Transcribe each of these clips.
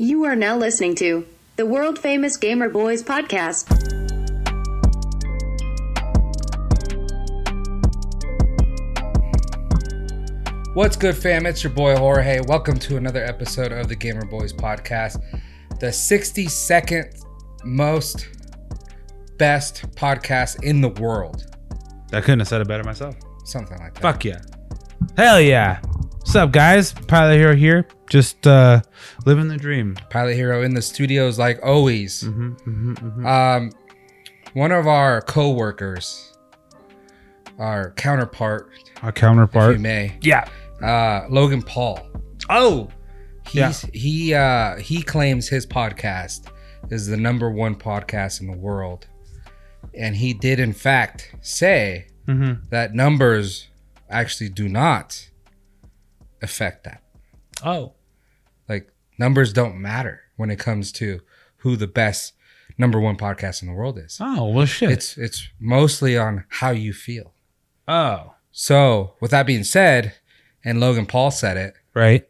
You are now listening to the world-famous Gamer Boyz Podcast. What's good, fam? It's your boy Jorge. Welcome to another episode of the Gamer Boyz Podcast, the 62nd most best podcast in the world. I couldn't have said it better myself. Something like that. Fuck yeah. Hell yeah. What's up, guys? Pilot Hero here. Just living the dream. Pilot Hero in the studios like always. One of our co-workers, our counterpart, if you may. Yeah. Logan Paul. Oh. He claims his podcast is the number one podcast in the world. And he did in fact say that numbers actually do not affect that. Oh. Like, numbers don't matter when it comes to who the best number one podcast in the world is. Oh, well, shit. It's mostly on how you feel. Oh. So, with that being said, and Logan Paul said it, Right.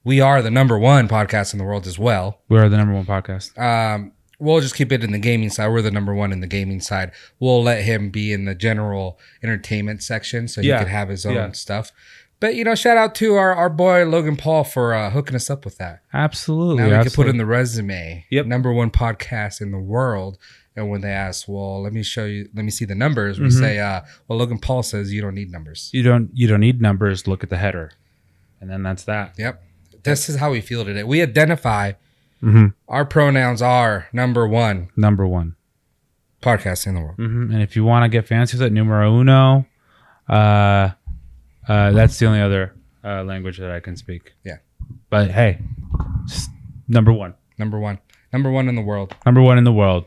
We are the number one podcast in the world as well. We are the number one podcast. We'll just keep it in the gaming side. We're the number one in the gaming side. We'll let him be in the general entertainment section so he could have his own stuff. But, you know, shout out to our boy Logan Paul for hooking us up with that. Absolutely. Now we can put in the resume. Yep. Number one podcast in the world. And when they ask, well, let me see the numbers, we say, well, Logan Paul says you don't need numbers. You don't need numbers. Look at the header. And then that's that. Yep. This is how we feel today. We identify our pronouns are number one podcast in the world. And if you want to get fancy with it, numero uno. That's the only other language that I can speak. Yeah. But hey, number one. Number one in the world. Number one in the world.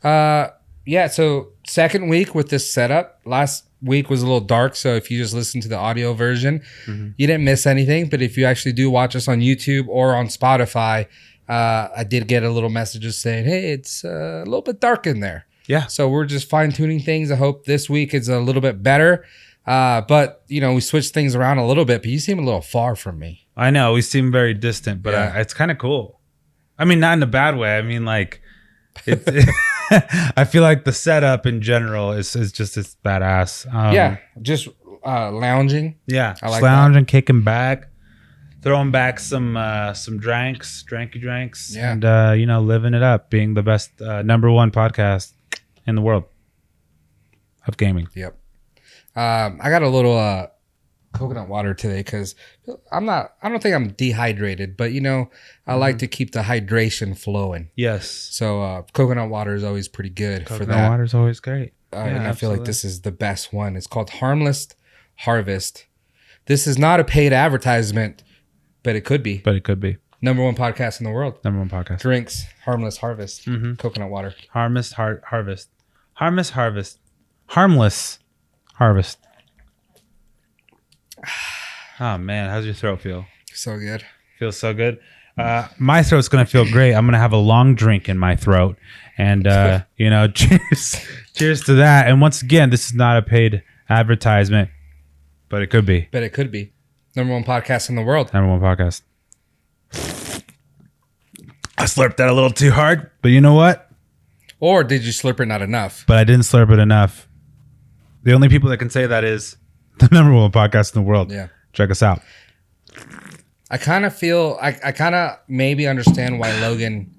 Yeah, so second week with this setup. Last week was a little dark, so if you just listen to the audio version, you didn't miss anything. But if you actually do watch us on YouTube or on Spotify, I did get a little messages saying, hey, it's a little bit dark in there. Yeah. So we're just fine-tuning things. I hope this week is a little bit better. But, you know, we switched things around a little bit, but you seem a little far from me. I know. We seem very distant, but it's kind of cool. I mean, not in a bad way. I mean, like, I feel like the setup in general is just as badass. Just lounging. Yeah, I like lounging, kicking back, throwing back some dranky drinks, and living it up, being the best number one podcast in the world of gaming. Yep. I got a little coconut water today because I don't think I'm dehydrated, but I like to keep the hydration flowing. Yes. So coconut water is always pretty good for that. Coconut water is always great. And I feel like this is the best one. It's called Harmless Harvest. This is not a paid advertisement, but it could be. Number one podcast in the world. Number one podcast. Drinks Harmless Harvest. Coconut water. Harvest. Harmless Harvest. Harmless Harvest. Oh man, how's your throat feel? So good. Feels so good. My throat's gonna feel great. I'm gonna have a long drink in my throat, and cheers to that. And once again, this is not a paid advertisement, but it could be. Number one podcast in the world. Number one podcast. I slurped that a little too hard, but you know what? Or did you slurp it not enough? But I didn't slurp it enough. The only people that can say that is the number one podcast in the world. Yeah. Check us out. I kind of feel, I kind of maybe understand why Logan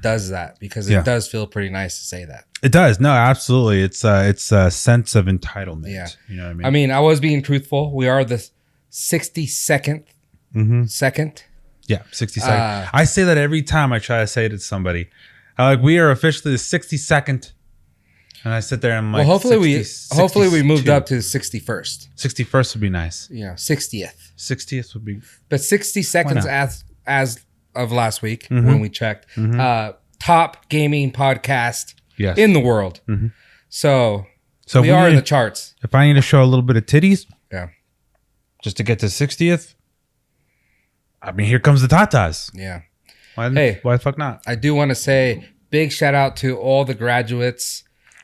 does that, because it does feel pretty nice to say that. It does. No, absolutely. It's a sense of entitlement. Yeah. You know what I mean, I was being truthful. We are the 62nd second. Yeah, 62nd. I say that every time I try to say it to somebody. We are officially the 62nd. And I sit there and I'm like, well, hopefully we moved up to 61st. 61st would be nice. 60th. 60th would be. But 60 seconds as of last week when we checked. Top gaming podcast in the world. So we are in the charts. If I need to show a little bit of titties, just to get to 60th, I mean, here comes the tatas. Yeah. Why the fuck not? I do want to say big shout out to all the graduates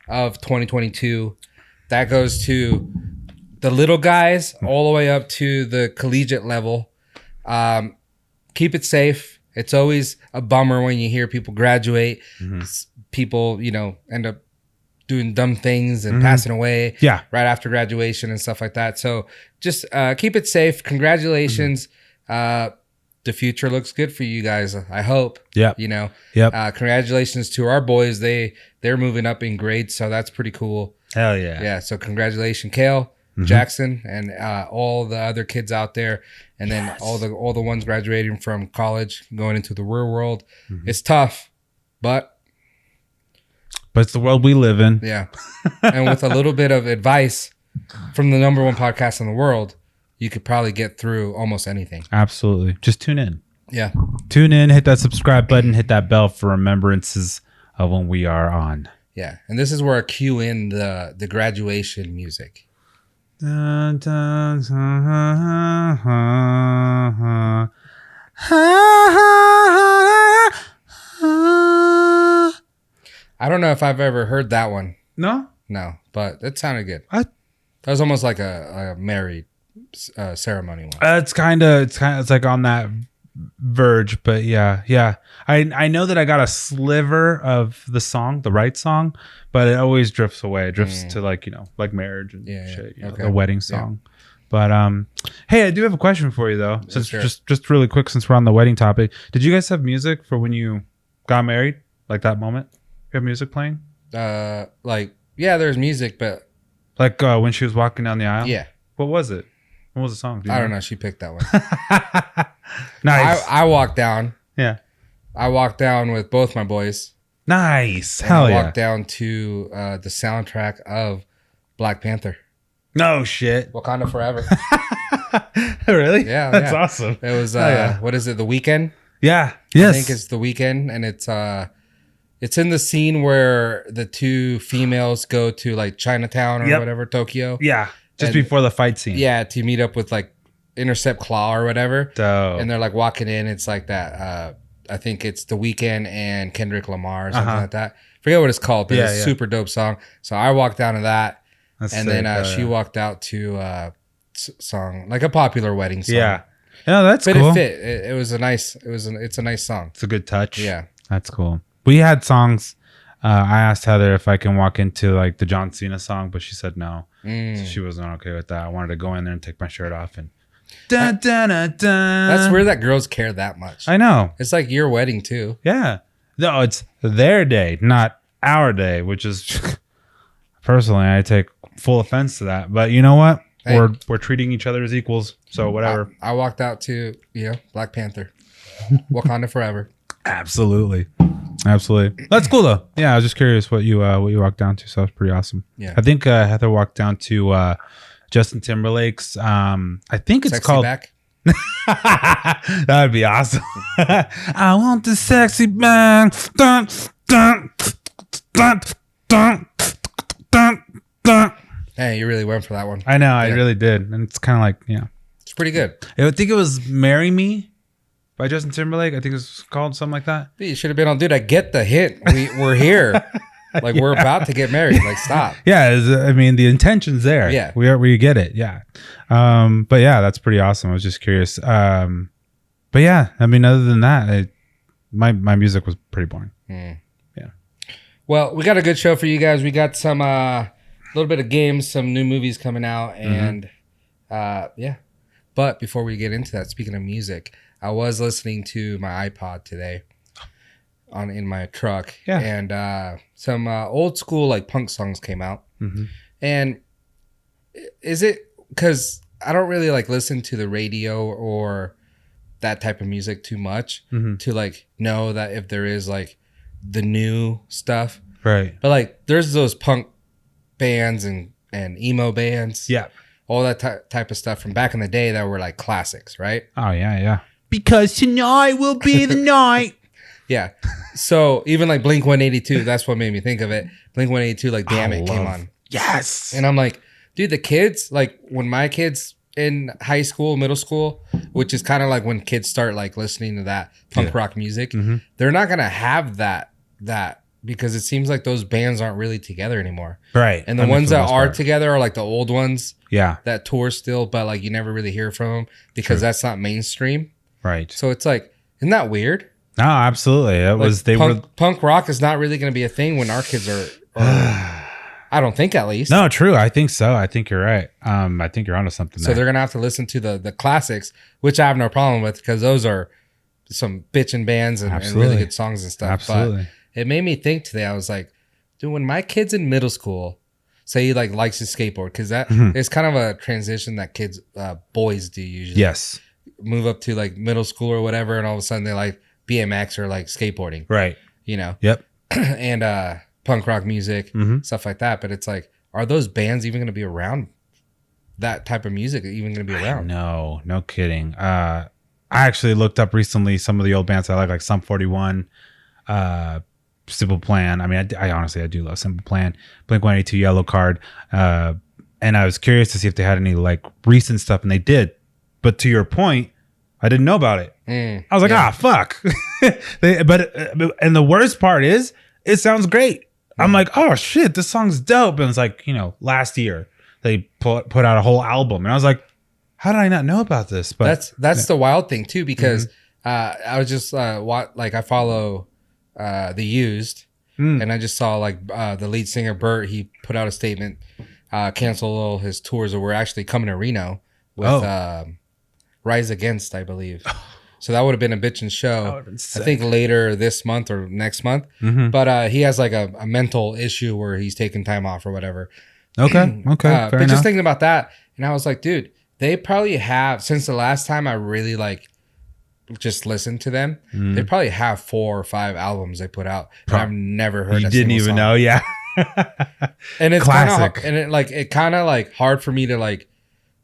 of 2022. That goes to the little guys all the way up to the collegiate level. Keep it safe. It's always a bummer when you hear people graduate. People, end up doing dumb things and passing away right after graduation and stuff like that. So just keep it safe. Congratulations. The future looks good for you guys. I hope. Yeah. Congratulations to our boys. They're moving up in grades, so that's pretty cool. Hell yeah. Yeah. So congratulations, Kale, Jackson, and all the other kids out there, and then all the ones graduating from college, going into the real world. It's tough, but it's the world we live in. Yeah. And with a little bit of advice from the number one podcast in the world, you could probably get through almost anything. Absolutely. Just tune in. Yeah. Tune in, hit that subscribe button, hit that bell for remembrances of when we are on. Yeah. And this is where I cue in the graduation music. Dun, dun, dun, I don't know if I've ever heard that one. No, but it sounded good. That was almost like a married ceremony one. It's like on that verge, but yeah. I know that I got a sliver of the song, the right song, but it always drifts away. It drifts to like marriage and shit, the wedding song. Yeah. But hey, I do have a question for you though. Since just really quick, since we're on the wedding topic, did you guys have music for when you got married? Like that moment? You have music playing? There's music, but when she was walking down the aisle? Yeah. What was it? What was the song? I don't know. She picked that one. Nice. I walked down. Yeah. I walked down with both my boys. Nice. Hell yeah. I walked down to the soundtrack of Black Panther. No shit. Wakanda Forever. Really? Yeah. That's awesome. It was, what is it? The Weeknd? Yeah. Yes. I think it's The Weeknd, and it's in the scene where the two females go to like Chinatown or whatever, Tokyo. Yeah. Just before the fight scene. Yeah, to meet up with like Intercept Claw or whatever. Dope. And they're like walking in. It's like that. I think it's The Weeknd and Kendrick Lamar or something like that. Forget what it's called, but it's a super dope song. So I walked down to that. That's and sick. Then she walked out to song, like a popular wedding song. Yeah. Yeah, that's but cool. It fit. It's a nice song. It's a good touch. Yeah. That's cool. We had songs. I asked Heather if I can walk into like the John Cena song, but she said no. So she wasn't okay with that. I wanted to go in there and take my shirt off and dun, dun, dun, dun. That's weird that girls care that much. I know. It's like your wedding too. Yeah. No, it's their day, not our day, which is personally I take full offense to that. But you know what? Hey, we're treating each other as equals. So whatever. I walked out to Black Panther. Wakanda Forever. Absolutely. That's cool though. Yeah, I was just curious what you walked down to. So that's pretty awesome. Yeah. I think Heather walked down to Justin Timberlake's. I think it's Sexy called. Back. That would be awesome. I want the sexy man. Dun, dun, dun, dun, dun, dun. Hey, you really went for that one. I know, I really did, and it's kind of like it's pretty good. I think it was "Marry Me" by Justin Timberlake. I think it's called something like that. You should have been on, dude. I get the hint. We're here. Like we're about to get married. Like stop. Yeah, I mean the intention's there. Yeah, we get it. Yeah, but yeah, that's pretty awesome. I was just curious. But yeah, I mean, other than that, my music was pretty boring. Yeah. Well, we got a good show for you guys. We got some little bit of games, some new movies coming out, and yeah. But before we get into that, speaking of music, I was listening to my iPod today in my truck, and some old school like punk songs came out. And is it because I don't really like listen to the radio or that type of music too much to like know that if there is like the new stuff, right? But like there's those punk bands and emo bands, all that type of stuff from back in the day that were like classics, right? Oh yeah. Because tonight will be the night. Yeah. So even like Blink 182, that's what made me think of it. Blink 182, like Damn It came on. Yes. And I'm like, dude, the kids, like when my kids in high school, middle school, which is kind of like when kids start like listening to that punk rock music, they're not going to have that because it seems like those bands aren't really together anymore. Right. And the ones that are together are like the old ones. Yeah. That tour still, but like you never really hear from them because that's not mainstream. Right. So it's like Isn't that weird? No, absolutely. It was punk rock is not really going to be a thing when our kids are I don't think, at least. No, true. I think so. I think you're right. I think you're onto something. So they're gonna have to listen to the classics, which I have no problem with because those are some bitchin' bands and really good songs and stuff. Absolutely. But it made me think today. I was like, dude, when my kid's in middle school, say he like likes to skateboard, because that is kind of a transition that kids, boys do usually. Yes. Move up to like middle school or whatever, and all of a sudden they like BMX or like skateboarding. Right. You know. Yep. And punk rock music, stuff like that. But it's like, are those bands even going to be around? That type of music even going to be around? No kidding. I actually looked up recently some of the old bands I like Sum 41, Simple Plan. I mean, I honestly do love Simple Plan, Blink-182, Yellow Card, and I was curious to see if they had any like recent stuff, and they did. But to your point, I didn't know about it. I was like, fuck. And the worst part is, it sounds great. I'm like, oh shit, this song's dope. And it's like, last year they put out a whole album, and I was like, how did I not know about this? But that's the wild thing too, because I was just I follow The Used, and I just saw the lead singer Bert. He put out a statement, cancel all his tours, or we're actually coming to Reno with Rise Against, I believe. So that would have been a bitchin' show. I think later this month or next month. But he has like a mental issue where he's taking time off or whatever. Okay. Fair but enough. just thinking about that, and I was like, dude, they probably have, since the last time I really just listened to them, they probably have 4 or 5 albums they put out. And I've never heard. You didn't even know, yeah. And it's classic. It kind of hard for me to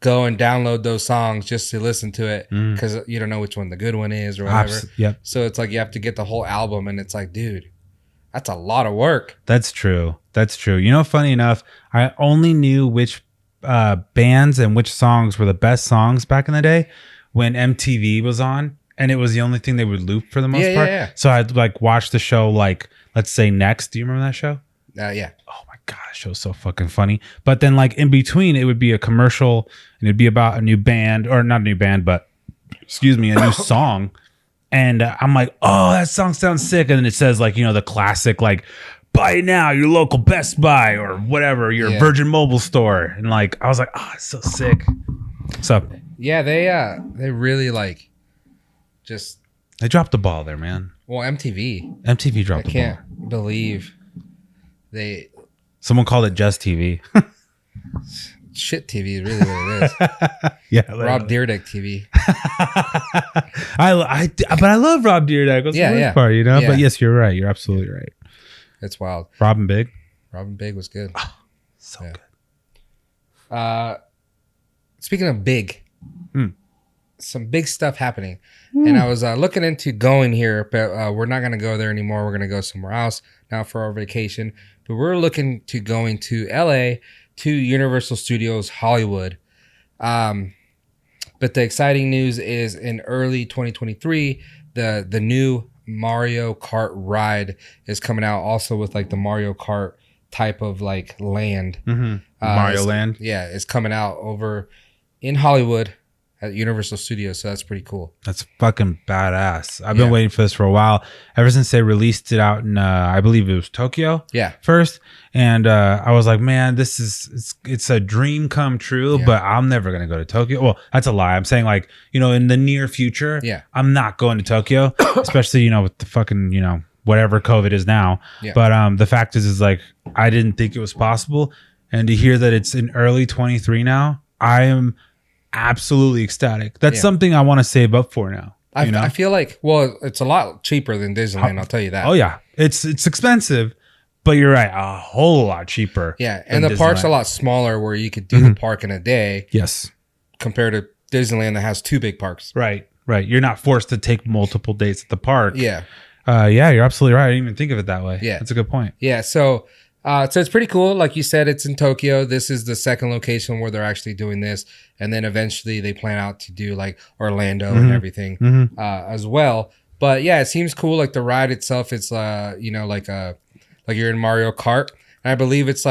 go and download those songs just to listen to it, because you don't know which one the good one is or whatever. Yep. So it's like you have to get the whole album, and it's like, dude, that's a lot of work. That's true. Funny enough, I only knew which bands and which songs were the best songs back in the day when MTV was on, and it was the only thing they would loop for the most part. Yeah. So I'd watch the show, let's say Next. Do you remember that show? Yeah. Oh my god, that show's so fucking funny. But then in between, it would be a commercial, and it'd be about a new band, or not a new band, but a new song. And I'm like, oh, that song sounds sick. And then it says the classic buy it now, your local Best Buy or whatever, your Virgin Mobile store. And I was like, oh, it's so sick. So yeah, they really just they dropped the ball there, man. Well, MTV dropped the ball. I can't believe someone called it Just TV. Shit TV is really what it is. Yeah, Rob Dyrdek TV. But I love Rob Dyrdek. That's the worst part, Yeah. But yes, you're right. You're absolutely right. It's wild. Robin Big was good. Oh, so good. Speaking of big, some big stuff happening. And I was looking into going here, but we're not going to go there anymore. We're going to go somewhere else now for our vacation. But we're looking to going to LA to Universal Studios Hollywood. But the exciting news is in early 2023, the new Mario Kart ride is coming out, also with the Mario Kart type of land. Mario Land. Yeah, it's coming out over in Hollywood at Universal Studios, so that's pretty cool. That's fucking badass. I've been waiting for this for a while, ever since they released it out in I believe it was Tokyo first, and I was like, man, it's a dream come true, but I'm never gonna go to Tokyo. Well, that's a lie. I'm saying in the near future, I'm not going to Tokyo, especially with the fucking whatever COVID is now. But the fact is I didn't think it was possible, and to hear that it's in early 23 now, I am absolutely ecstatic. That's something I want to save up for now. I feel it's a lot cheaper than Disneyland. I'll tell you that. Oh yeah, it's expensive, but you're right, a whole lot cheaper. Yeah, and the park's a lot smaller, where you could do the park in a day. Yes, compared to Disneyland that has 2 big parks. Right. You're not forced to take multiple days at the park. Yeah. You're absolutely right. I didn't even think of it that way. Yeah, that's a good point. Yeah, so it's pretty cool. Like you said, it's in Tokyo. This is the second location where they're actually doing this. And then eventually they plan out to do Orlando and everything as well. But yeah, it seems cool. The ride itself, it's, like you're in Mario Kart. And I believe it's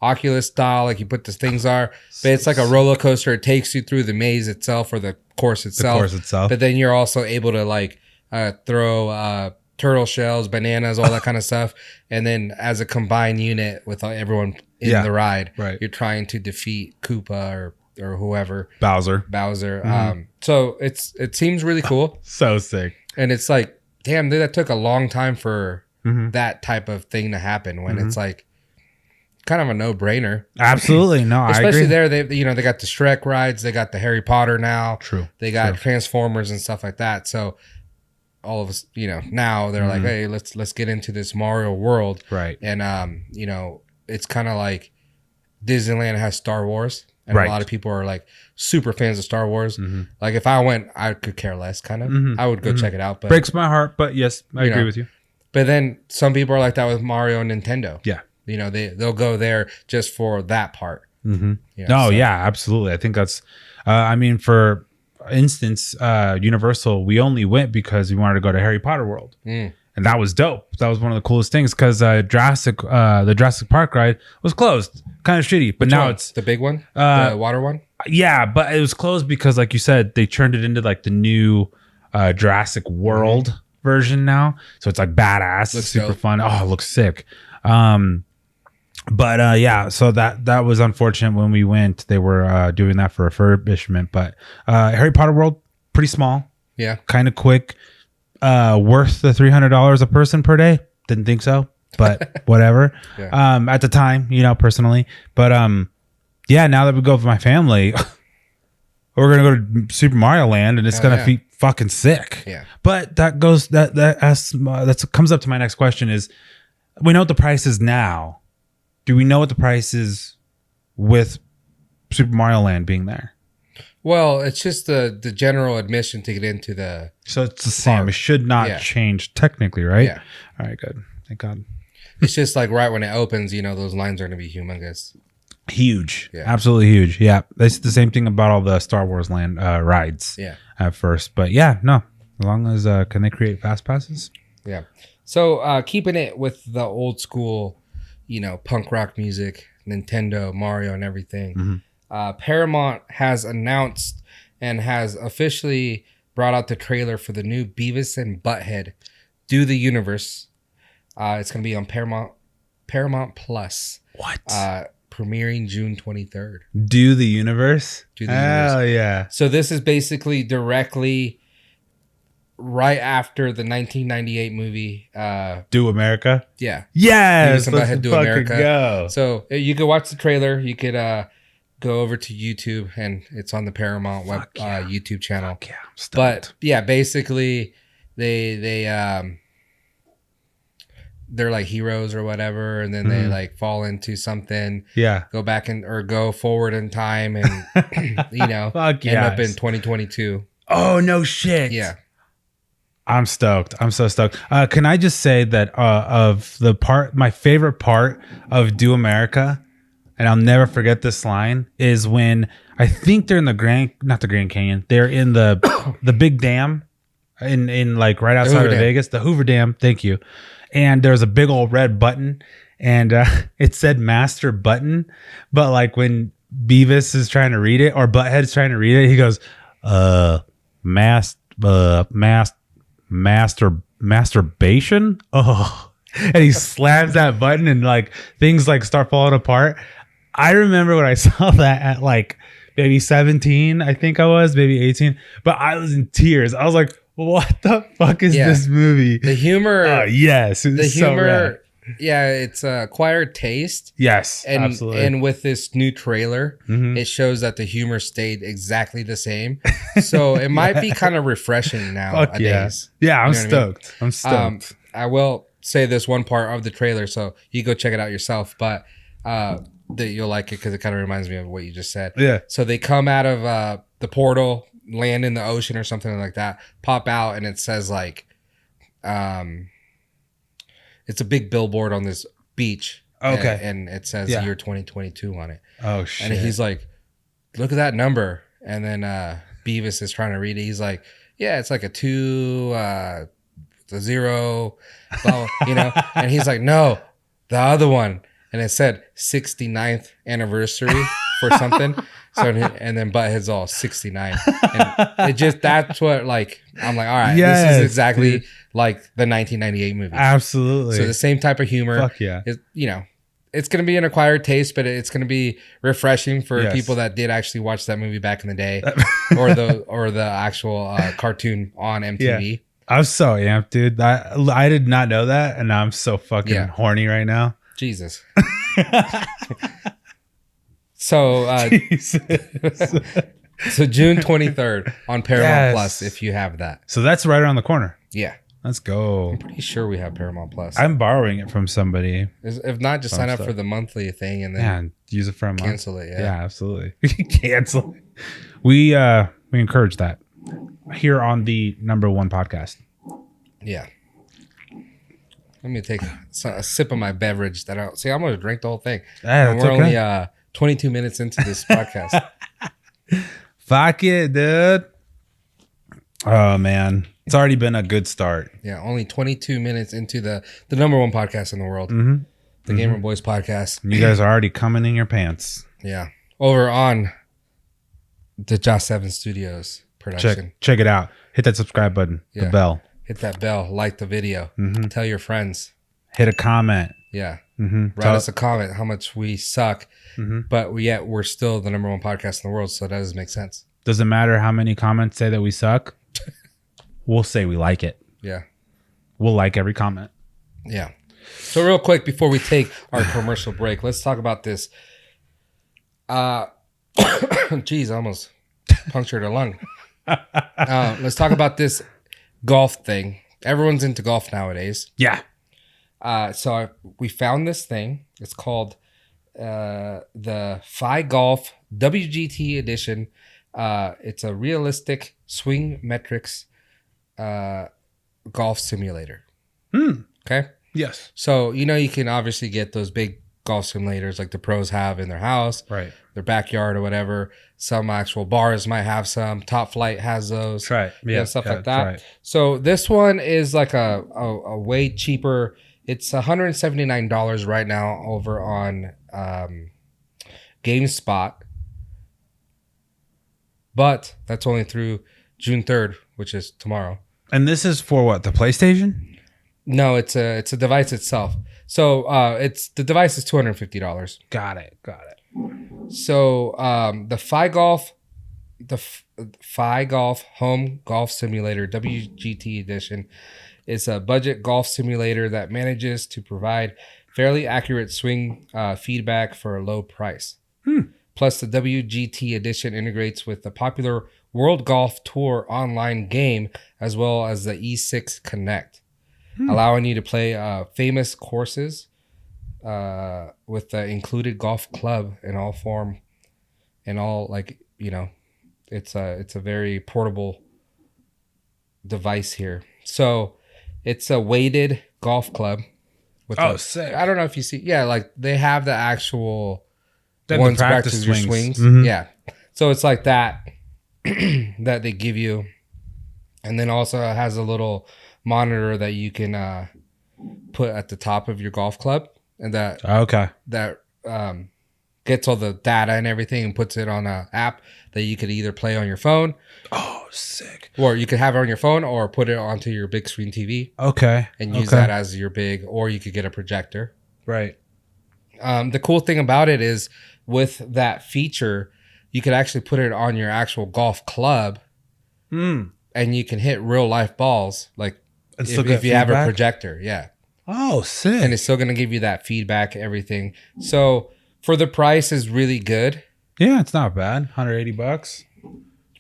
Oculus style, you put the things are. But it's a roller coaster. It takes you through the maze itself or the course itself. But then you're also able to throw turtle shells, bananas, all that kind of stuff. And then as a combined unit with everyone in the ride, you're trying to defeat Koopa or whoever. Bowser. So it seems really cool. So sick. And it's like, damn, dude, that took a long time for that type of thing to happen when it's like kind of a no-brainer. Absolutely. No, I agree. Especially there, they got the Shrek rides, they got the Harry Potter now. True. They got Transformers and stuff like that. So all of us, now they're like, hey, let's get into this Mario world. Right. And it's kind of like Disneyland has Star Wars. And a lot of people are like super fans of Star Wars. Like if I went, I could care less kind of. I would go check it out. But breaks my heart, but yes, I agree with you. But then some people are like that with Mario and Nintendo. Yeah. They'll go there just for that part. Yeah, absolutely. I think that's, for instance, Universal, we only went because we wanted to go to Harry Potter World. And that was dope. That was one of the coolest things because the Jurassic Park ride was closed. Kind of shitty. But now it's the big one? The water one? Yeah, but it was closed because, like you said, they turned it into like the new Jurassic World version now. So it's like badass. It's super fun. Oh, it looks sick. So that was unfortunate when we went. They were doing that for refurbishment. But Harry Potter World, pretty small. Yeah. Kind of quick. Worth the $300 a person per day? Didn't think so, but whatever. At the time, personally. But now that we go with my family, we're gonna go to Super Mario Land, and it's gonna be fucking sick. Yeah. But that comes up to my next question: is we know what the price is now. Do we know what the price is with Super Mario Land being there? Well, it's just the general admission to get into the. So it's the same. Park. It should not change technically, right? Yeah. All right, good. Thank God. It's just like right when it opens, those lines are going to be humongous. Huge. Yeah. Absolutely huge. Yeah. That's the same thing about all the Star Wars Land rides. Yeah. At first. But yeah, no. As long as, can they create fast passes? Yeah. So keeping it with the old school, punk rock music, Nintendo, Mario, and everything. Paramount has announced and has officially brought out the trailer for the new Beavis and Butthead Do the Universe. It's going to be on Paramount Plus. What? Premiering June 23rd. Do the Universe? Do the Universe. Oh, yeah. So this is basically directly right after the 1998 movie. Do America? Yeah. Yes. Beavis and Butthead Do America. Go. So you could watch the trailer. You could go over to YouTube, and it's on the Paramount YouTube channel. Yeah, I'm stoked. But yeah, basically they're like heroes or whatever, and then they like fall into something. Yeah, go back or go forward in time, and end up in 2022. Oh no shit! Yeah, I'm stoked. I'm so stoked. Can I just say that my favorite part of Do America, and I'll never forget this line, is when I think they're in not the Grand Canyon. They're in the big dam in like right outside of Vegas, the Hoover Dam. Thank you. And there's a big old red button, and it said Master Button, but like when Beavis is trying to read it or Butthead's trying to read it, he goes, masturbation. Oh, and he slams that button, and like things like start falling apart. I remember when I saw that at like maybe 17, I think I was, maybe 18, but I was in tears. I was like, what the fuck is this movie? The humor. Yes. The humor. Yeah, it's acquired taste. Yes, and, absolutely. And with this new trailer, it shows that the humor stayed exactly the same. So it might be kind of refreshing nowadays. Yeah, I'm stoked. I'm stoked. I will say this one part of the trailer, so you go check it out yourself, but you'll like it because it kind of reminds me of what you just said. Yeah. So they come out of the portal, land in the ocean or something like that, pop out, and it says like it's a big billboard on this beach. Okay. And it says year 2022 on it. Oh shit. And he's like, look at that number. And then Beavis is trying to read it. He's like, yeah, it's like a 2 the 0, blah, and he's like, no, the other one. And it said 69th anniversary for something. So and then Butthead's all 69. And it just that's what like I'm like, all right, this is exactly like the 1998 movie. Absolutely. So the same type of humor. Fuck yeah. It's going to be an acquired taste, but it's going to be refreshing for people that did actually watch that movie back in the day, or the actual cartoon on MTV. Yeah. I'm so amped, dude. I did not know that, and I'm so fucking horny right now. Jesus. So, so June 23rd on Paramount Plus, if you have that. So that's right around the corner. Yeah. Let's go. I'm pretty sure we have Paramount Plus. I'm borrowing it from somebody. If not, just sign up for the monthly thing and then use it for a month. Cancel it. Yeah, absolutely. Cancel it. We encourage that here on the #1 podcast. Yeah. Let me take a sip of my beverage. I'm going to drink the whole thing. We're only 22 minutes into this podcast. Fuck it, dude. Oh, man. It's already been a good start. Yeah, only 22 minutes into the #1 podcast in the world. Mm-hmm. The Gamer Boyz Podcast. You guys are already coming in your pants. Yeah. Over on the JAA7 Studios production. Check it out. Hit that subscribe button. Yeah. The bell. Hit that bell. Like the video. Mm-hmm. Tell your friends. Hit a comment. Yeah. Mm-hmm. Write us a comment how much we suck. Mm-hmm. But we're still the #1 podcast in the world, so that doesn't make sense. Doesn't matter how many comments say that we suck. We'll say we like it. Yeah. We'll like every comment. Yeah. So real quick before we take our commercial break, let's talk about this. Geez, I almost punctured a lung. Let's talk about this golf thing. Everyone's into golf nowadays. Yeah. So we found this thing. It's called the Fi Golf WGT Edition. It's a realistic swing metrics golf simulator. Okay. Yes. So you can obviously get those big golf simulators like the pros have in their house, right? Their backyard or whatever. Some actual bars might have some. Top Flight has those. That's right. Yeah. Stuff like that. Right. So this one is like a way cheaper. It's $179 right now over on GameSpot. But that's only through June 3rd, which is tomorrow. And this is for what? The PlayStation? No, it's a device itself. So the device is $250. Got it. So the Fi Golf Home Golf Simulator WGT Edition is a budget golf simulator that manages to provide fairly accurate swing feedback for a low price. Plus, the WGT Edition integrates with the popular World Golf Tour online game as well as the E6 Connect, allowing you to play famous courses with the included golf club in all form and all it's a very portable device here. So it's a weighted golf club. Sick. I don't know if you see. Yeah, like they have the actual ones practice your swings. Mm-hmm. Yeah. So it's like that that they give you. And then also it has a little monitor that you can put at the top of your golf club. And that gets all the data and everything and puts it on an app that you could either play on your phone. Oh, sick. Or you could have it on your phone or put it onto your big screen TV. Okay. And use that as your big, or you could get a projector. Right. The cool thing about it is with that feature, you could actually put it on your actual golf club and you can hit real life balls. Like if you have a projector. Yeah. Oh, sick. And it's still going to give you that feedback, everything. So for the price is really good. Yeah, it's not bad. $180.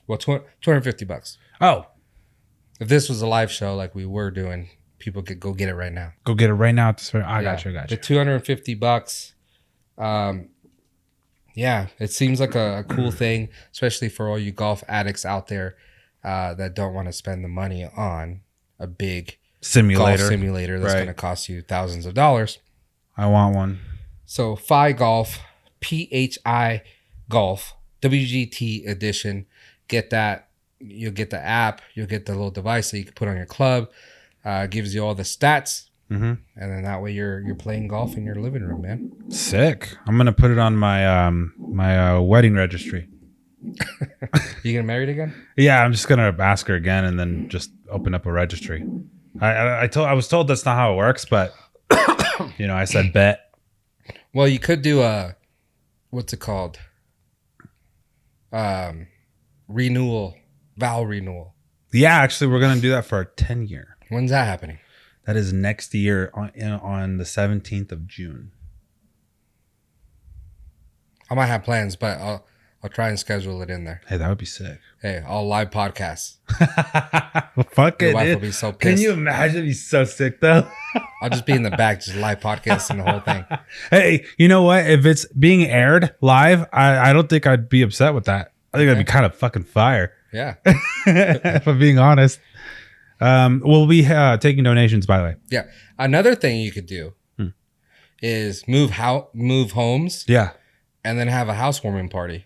Well, $250. Oh. If this was a live show like we were doing, people could go get it right now. Go get it right now. I got you. The $250. Yeah, it seems like a cool thing, especially for all you golf addicts out there that don't want to spend the money on a big golf simulator that's going to cost you thousands of dollars. I want one. So Fi Golf, PHI Golf, WGT Edition. Get that. You'll get the app. You'll get the little device that you can put on your club. Gives you all the stats and then that way you're playing golf in your living room, man. Sick. I'm gonna put it on my my wedding registry. You getting married again? Yeah, I'm just gonna ask her again and then just open up a registry. I was told that's not how it works, but I said bet. Well, you could do what's it called? Renewal, vow renewal. Yeah, actually, we're gonna do that for a 10-year. When's that happening? That is next year on the 17th of June. I might have plans, but I'll try and schedule it in there. Hey, that would be sick. Hey, I'll live podcasts. Fuck Your it. wife Dude. will be so pissed. Can you imagine? He's so sick though. I'll just be in the back, just live podcasting the whole thing. Hey, you know what? If it's being aired live, I don't think I'd be upset with that. I think that'd be kind of fucking fire. Yeah. If I'm being honest. We'll be taking donations, by the way. Yeah. Another thing you could do is move homes. Yeah. And then have a housewarming party.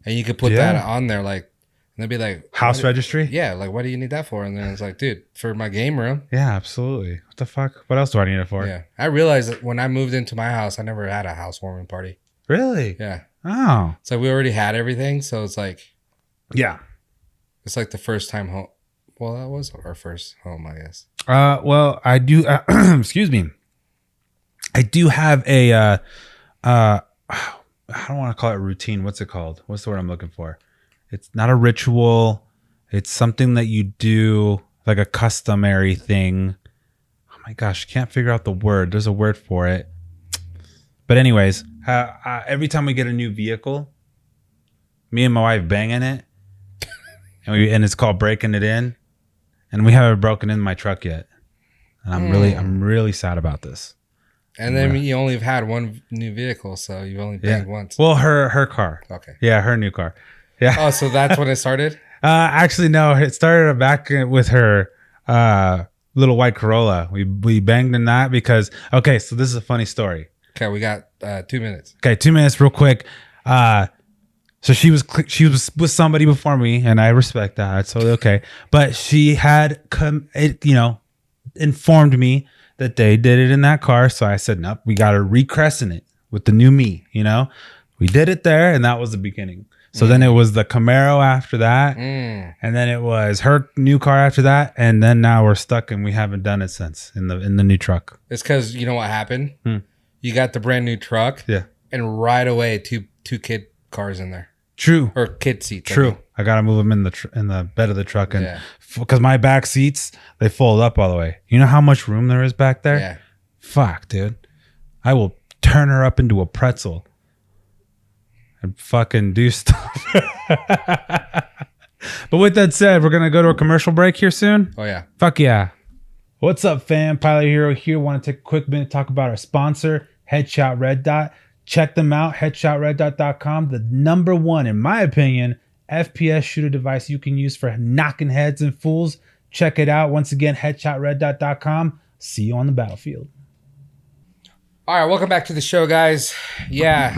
And you could put that on there, like, and they'd be like, house registry? Yeah, like, what do you need that for? And then it's like, dude, for my game room. Yeah, absolutely. What the fuck? What else do I need it for? Yeah. I realized that when I moved into my house, I never had a housewarming party. Really? Yeah. Oh. So we already had everything. So it's like, yeah. It's like the first time home. Well, that was our first home, I guess. Well, I do, excuse me. I do have a, I don't want to call it routine. What's it called? What's the word I'm looking for? It's not a ritual. It's something that you do, like a customary thing. Oh my gosh, I can't figure out the word. There's a word for it. But anyways, every time we get a new vehicle, me and my wife banging it, and it's called breaking it in, and we haven't broken in my truck yet. And I'm really sad about this. And then you only have had one new vehicle, so you've only banged once. Well, her car. Okay. Yeah, her new car. Yeah. Oh, so that's when it started? Actually, no. It started back with her little white Corolla. We banged in that because, okay, so this is a funny story. Okay, we got 2 minutes. Okay, 2 minutes real quick. So she was with somebody before me, and I respect that. It's totally okay. But she had informed me that they did it in that car. So I said, nope, we got to recrescent it with the new me, We did it there, and that was the beginning. So then it was the Camaro after that, and then it was her new car after that, and then now we're stuck, and we haven't done it since in the new truck. It's because you know what happened? You got the brand new truck, and right away two kid cars in there. True. Or kid seats. True. I gotta move them in the bed of the truck, and because my back seats, they fold up all the way. You know how much room there is back there? Yeah. Fuck, dude. I will turn her up into a pretzel and fucking do stuff. But with that said, we're gonna go to a commercial break here soon. Oh yeah. Fuck yeah. What's up, fam? Pilot Hero here. Want to take a quick minute to talk about our sponsor, Headshot Red Dot. Check them out, headshotreddot.com. The number one, in my opinion, FPS shooter device you can use for knocking heads and fools. Check it out. Once again, headshotreddot.com. See you on the battlefield. All right, welcome back to the show, guys. Yeah,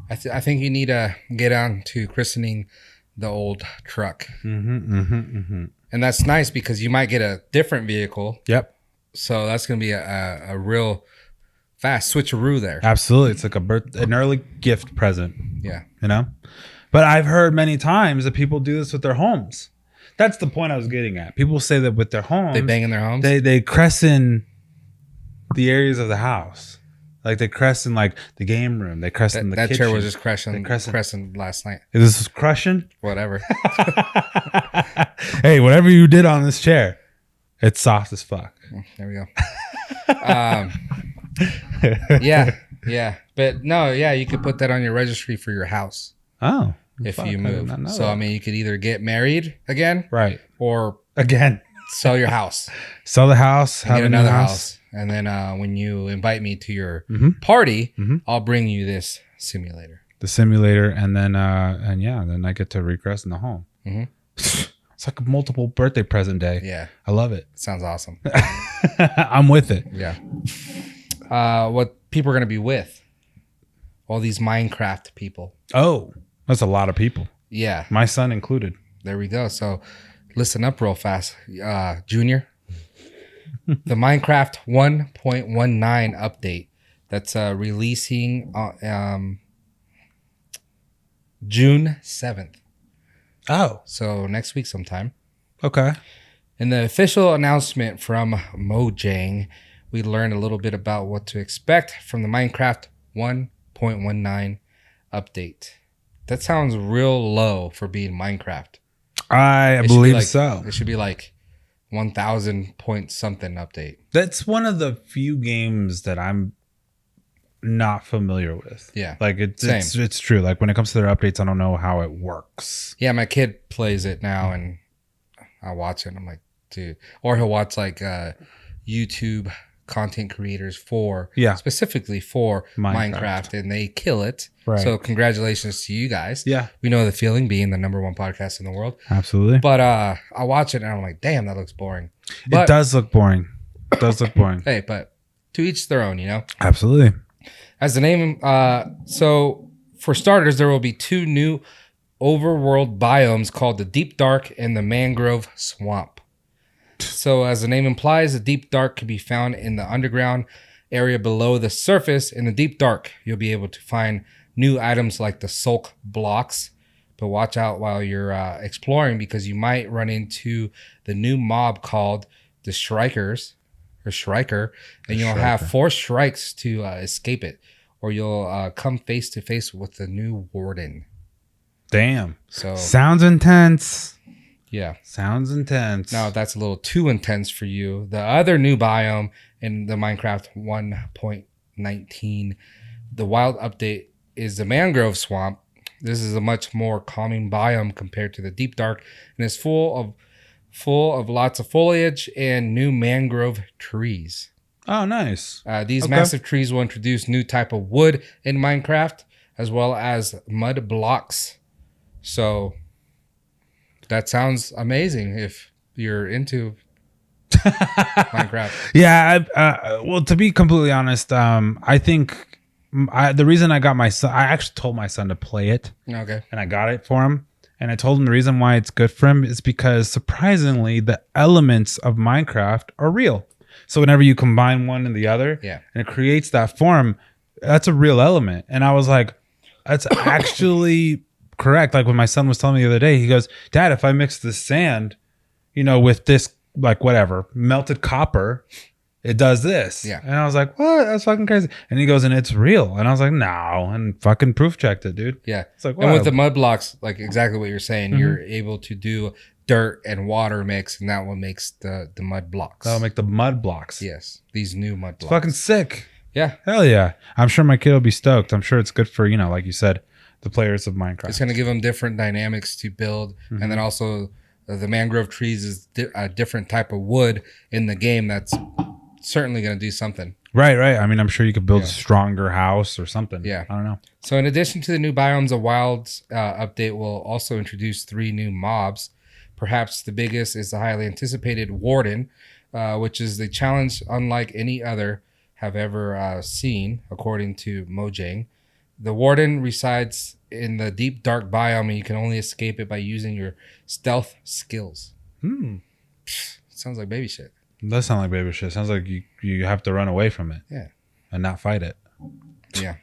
I think you need to get on to christening the old truck. And that's nice because you might get a different vehicle. Yep. So that's going to be a real fast switcheroo there. Absolutely. It's like an early gift present. Yeah. But I've heard many times that people do this with their homes. That's the point I was getting at. People say that with their homes. They bang in their homes? They crescent the areas of the house. Like they crescent like the game room. They crescent the kitchen. That chair was just crescent last night. This is crushing? Whatever. Hey, whatever you did on this chair, it's soft as fuck. There we go. Yeah. But no, you could put that on your registry for your house. Oh. If you move. So, I mean, you could either get married again. Right. Or again. Sell your house. Sell the house. Have another house. And then when you invite me to your party, I'll bring you this simulator. The simulator. And then, then I get to regress in the home. It's like a multiple birthday present day. Yeah. I love it. Sounds awesome. I'm with it. Yeah. What people are going to be with? All these Minecraft people. Oh, that's a lot of people. Yeah. My son included. There we go. So listen up real fast. Junior, the Minecraft 1.19 update that's releasing June 7th. Oh, So next week sometime. okay. In the official announcement from Mojang, we learned a little bit about what to expect from the Minecraft 1.19 update. That sounds real low for being Minecraft. I believe so. It should be like 1,000 point something update. That's one of the few games that I'm not familiar with. Yeah. Like it's true. Like when it comes to their updates, I don't know how it works. Yeah, my kid plays it now and I watch it and I'm like, dude. Or he'll watch like YouTube content creators specifically for Minecraft and they kill it. Right. So congratulations to you guys. Yeah. We know the feeling being the number one podcast in the world. Absolutely. But I watch it and I'm like, damn, that looks boring. But, it does look boring. It does look boring. Hey, but to each their own, you know? Absolutely. As the name, so for starters, there will be 2 new overworld biomes called the Deep Dark and the Mangrove Swamp. So as the name implies, the Deep Dark can be found in the underground area below the surface. In the Deep Dark, you'll be able to find new items like the Sulk blocks. But watch out while you're exploring because you might run into the new mob called the Shrikers. Or Shrieker, and you'll have 4 strikes to escape it, or you'll come face to face with the new warden. Damn. So sounds intense. Yeah. Sounds intense. Now that's a little too intense for you. The other new biome in the Minecraft 1.19, the wild update is the Mangrove Swamp. This is a much more calming biome compared to the Deep Dark, and it's full of lots of foliage and new mangrove trees. Oh, nice. These massive trees will introduce new type of wood in Minecraft, as well as mud blocks. So that sounds amazing if you're into Minecraft. Yeah. Well, to be completely honest, I think the reason I got my son, I actually told my son to play it. Okay. And I got it for him. And I told him the reason why it's good for him is because surprisingly, the elements of Minecraft are real. So whenever you combine one and the other, and it creates that form, that's a real element. And I was like, that's actually correct. Like when my son was telling me the other day, he goes, Dad, if I mix the sand, with this, like whatever, melted copper, it does this. Yeah. And I was like, what? That's fucking crazy. And he goes, and it's real. And I was like, no. And fucking proof checked it, dude. Yeah. It's like, and with the mud blocks, like exactly what you're saying, you're able to do dirt and water mix, and that one makes the mud blocks. That'll make the mud blocks. Yes. These new mud blocks. It's fucking sick. Yeah. Hell yeah. I'm sure my kid will be stoked. I'm sure it's good for, like you said, the players of Minecraft. It's going to give them different dynamics to build. And then also the mangrove trees is a different type of wood in the game that's certainly going to do something. Right. I mean, I'm sure you could build a stronger house or something. Yeah. I don't know. So in addition to the new Biomes of Wilds update will also introduce 3 new mobs. Perhaps the biggest is the highly anticipated Warden, which is the challenge unlike any other have ever seen, according to Mojang. The Warden resides in the deep dark biome, and you can only escape it by using your stealth skills. Sounds like baby shit. It does sound like baby shit. Sounds like you have to run away from it. Yeah. And not fight it. Yeah.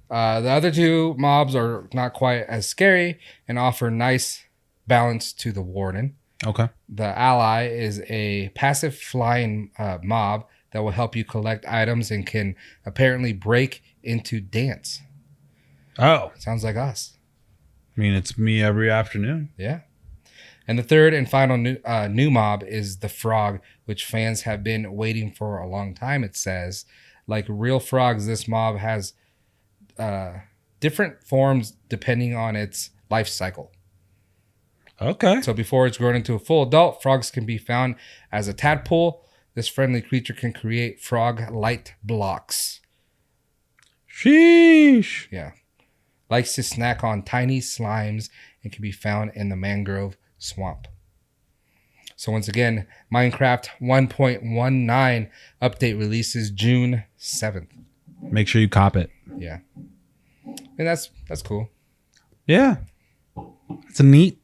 The other 2 mobs are not quite as scary and offer nice balance to the Warden. Okay. The Ally is a passive flying mob that will help you collect items and can apparently break into dance. Oh. Sounds like us. I mean, it's me every afternoon. Yeah. And the third and final new mob is the Frog, which fans have been waiting for a long time, it says. Like real frogs, this mob has different forms depending on its life cycle. Okay. So before it's grown into a full adult, frogs can be found as a tadpole. This friendly creature can create frog light blocks. Sheesh. Yeah. Likes to snack on tiny slimes and can be found in the Mangrove Swamp. So once again, Minecraft 1.19 update releases June 7th. Make sure you cop it. Yeah. And that's cool. Yeah. It's a neat,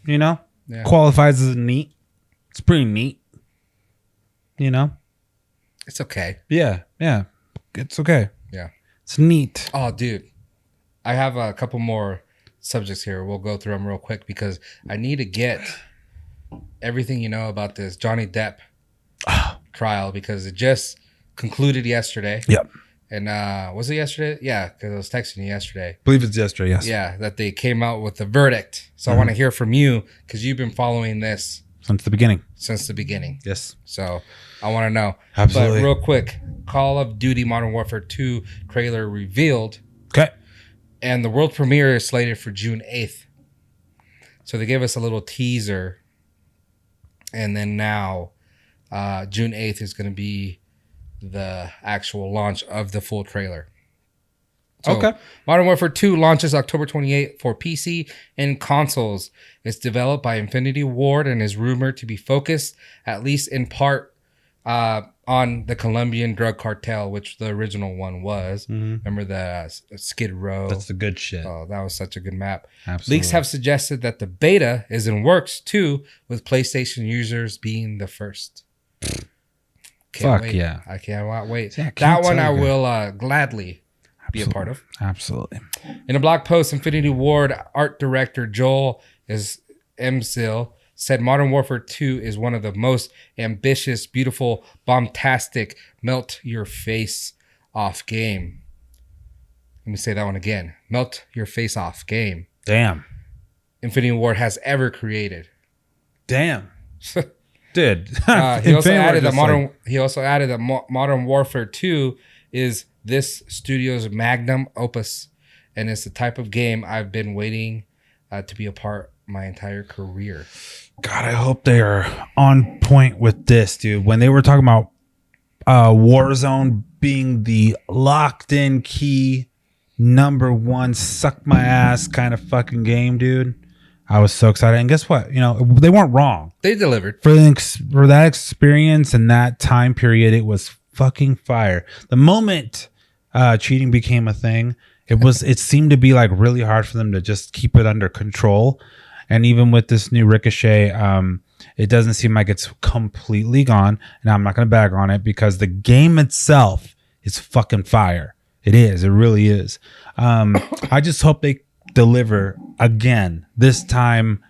Yeah. qualifies as a neat. It's pretty neat. you know. It's okay. Yeah. It's okay. Yeah. It's neat. Oh, dude. I have a couple more subjects here. We'll go through them real quick because I need to get everything you know about this Johnny Depp trial because it just concluded yesterday. Yep. And was it yesterday? Yeah, because I was texting you yesterday. I believe it's yesterday, yes. Yeah, that they came out with the verdict. So I want to hear from you because you've been following this Since the beginning. Yes. So I want to know. Absolutely. But real quick, Call of Duty Modern Warfare 2 trailer revealed. Okay. And the world premiere is slated for June 8th. So they gave us a little teaser. And then now, June 8th is going to be the actual launch of the full trailer. So, okay. Modern Warfare 2 launches October 28th for PC and consoles. It's developed by Infinity Ward and is rumored to be focused, at least in part, on the Colombian drug cartel, which the original one was. Remember the Skid Row? That's the good shit. Oh, that was such a good map. Absolutely. Leaks have suggested that the beta is in works too, with PlayStation users being the first. Fuck wait. yeah. I cannot wait. Yeah, that one I will gladly be a part of. Absolutely. In a blog post, Infinity Ward art director Joel Emsil said Modern Warfare 2 is one of the most ambitious, beautiful, bombastic, melt your face off game. Let me say that one again. Melt your face off game. Damn. Infinity Ward has ever created. Damn. Dude. He also added that Modern Warfare 2 is this studio's magnum opus, and it's the type of game I've been waiting to be a part my entire career. God, I hope they are on point with this, dude. When they were talking about Warzone being the locked-in key #1 suck my ass kind of fucking game, dude, I was so excited. And guess what? You know, they weren't wrong. They delivered. For that experience and that time period, it was fucking fire. The moment cheating became a thing, it seemed to be like really hard for them to just keep it under control. And even with this new Ricochet, it doesn't seem like it's completely gone. And I'm not going to bag on it because the game itself is fucking fire. It is. It really is. I just hope they deliver again. This time,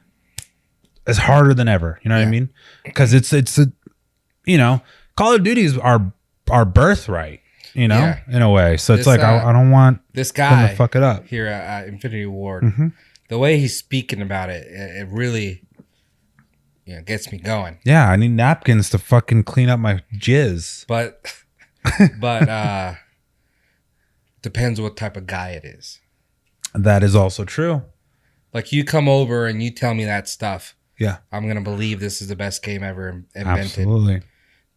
it's harder than ever. You know what I mean? Because it's Call of Duty is our birthright. You know, in a way. So it's like I don't want this guy to fuck it up here at Infinity Ward. The way he's speaking about it, it really, gets me going. Yeah, I need napkins to fucking clean up my jizz. But depends what type of guy it is. That is also true. Like you come over and you tell me that stuff. Yeah, I'm gonna believe this is the best game ever invented. Absolutely.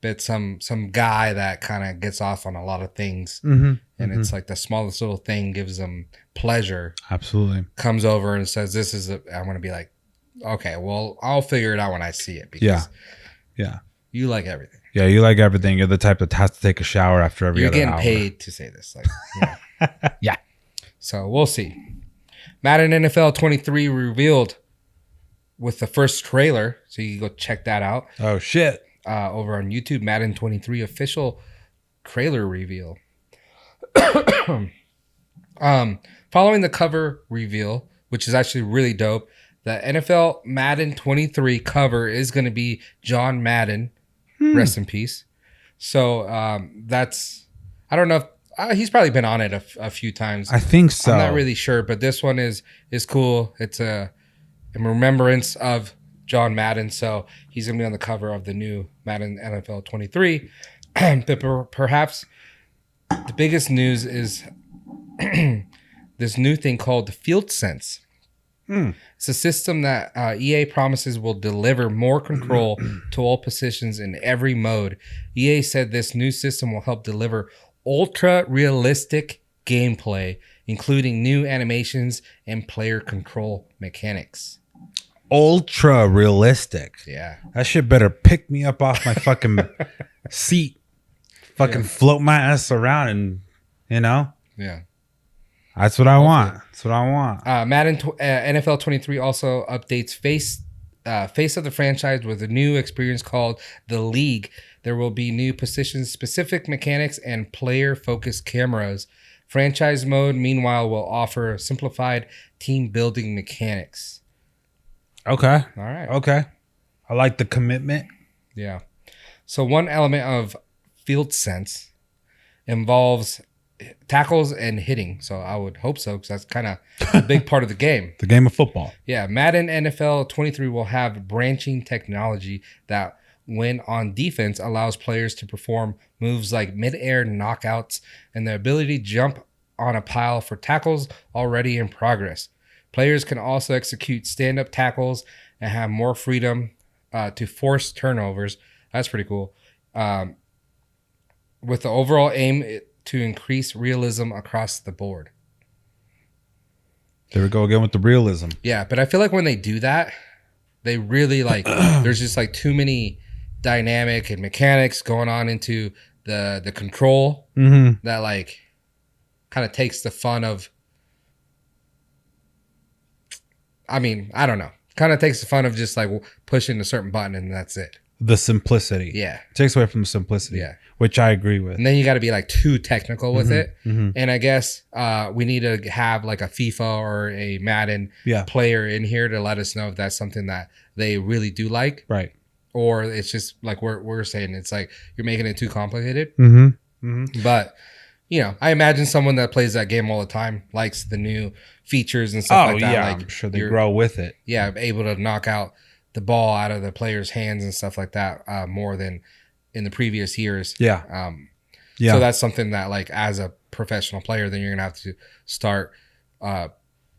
But some guy that kind of gets off on a lot of things, it's like the smallest little thing gives them pleasure. Absolutely. Comes over and says, "This is." I'm gonna be like, "Okay, well, I'll figure it out when I see it." Because you like everything. Yeah, you like everything. You're the type that has to take a shower after every You're other getting hour. paid to say this, like, yeah. So we'll see. Madden NFL 23 revealed with the first trailer, so you can go check that out. Oh shit. Over on YouTube, Madden 23 official trailer reveal. Following the cover reveal, which is actually really dope, the NFL Madden 23 cover is going to be John Madden, rest in peace. So that's, I don't know if he's probably been on it a few times. I think so. I'm not really sure, but this one is cool. It's in remembrance of John Madden, so he's gonna be on the cover of the new Madden NFL 23. But perhaps the biggest news is this new thing called Field Sense. It's a system that EA promises will deliver more control to all positions in every mode. EA said this new system will help deliver ultra-realistic gameplay, including new animations and player control mechanics. Ultra realistic. Yeah. That shit better pick me up off my fucking seat. Fucking float my ass around and, Yeah. That's what I want. That's what I want. Madden NFL 23 also updates face face of the franchise with a new experience called The League. There will be new position-specific mechanics and player-focused cameras. Franchise mode, meanwhile, will offer simplified team-building mechanics. Okay. All right. Okay. I like the commitment. Yeah. So one element of field sense involves tackles and hitting. So I would hope so, because that's kind of a big part of the game. The game of football. Yeah. Madden NFL 23 will have branching technology that, when on defense, allows players to perform moves like mid-air knockouts and the ability to jump on a pile for tackles already in progress. Players can also execute stand-up tackles and have more freedom to force turnovers. That's pretty cool. With the overall aim to increase realism across the board. There we go again with the realism. Yeah, but I feel like when they do that, they really there's just too many dynamic and mechanics going on into the control that kind of takes the fun of. I mean, I don't know. Kind of takes the fun of just pushing a certain button and that's it. The simplicity. Yeah. It takes away from the simplicity. Yeah. Which I agree with. And then you got to be too technical with it. And I guess we need to have a FIFA or a Madden player in here to let us know if that's something that they really do like. Right. Or it's just like we're saying, it's you're making it too complicated. But, I imagine someone that plays that game all the time likes the new features and stuff like that. Yeah, I'm sure they grow with it. Yeah, able to knock out the ball out of the player's hands and stuff like that more than in the previous years. Yeah. So that's something that as a professional player, then you're going to have to start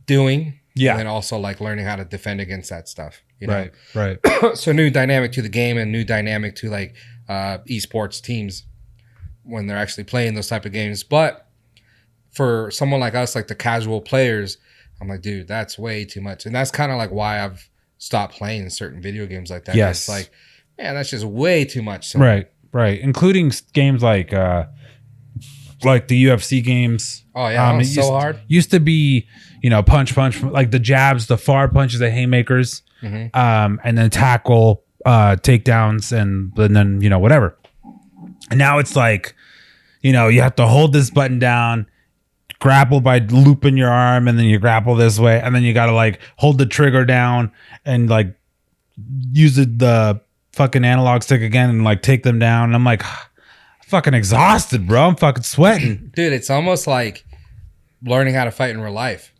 doing. Yeah. And then also learning how to defend against that stuff. Right. So new dynamic to the game and new dynamic to esports teams when they're actually playing those type of games. But for someone like us, the casual players, I'm like, dude, that's way too much. And that's kind of why I've stopped playing certain video games like that. Yes. It's man, that's just way too much. So right. Including games like the UFC games. Oh yeah, it's so hard. Used to be, punch, the jabs, the far punches, the haymakers, and then tackle, takedowns, and then whatever. And now it's you have to hold this button down, grapple by looping your arm, and then you grapple this way, and then you gotta hold the trigger down and use the fucking analog stick again and take them down. And I'm fucking exhausted, bro. I'm fucking sweating. Dude, it's almost like learning how to fight in real life.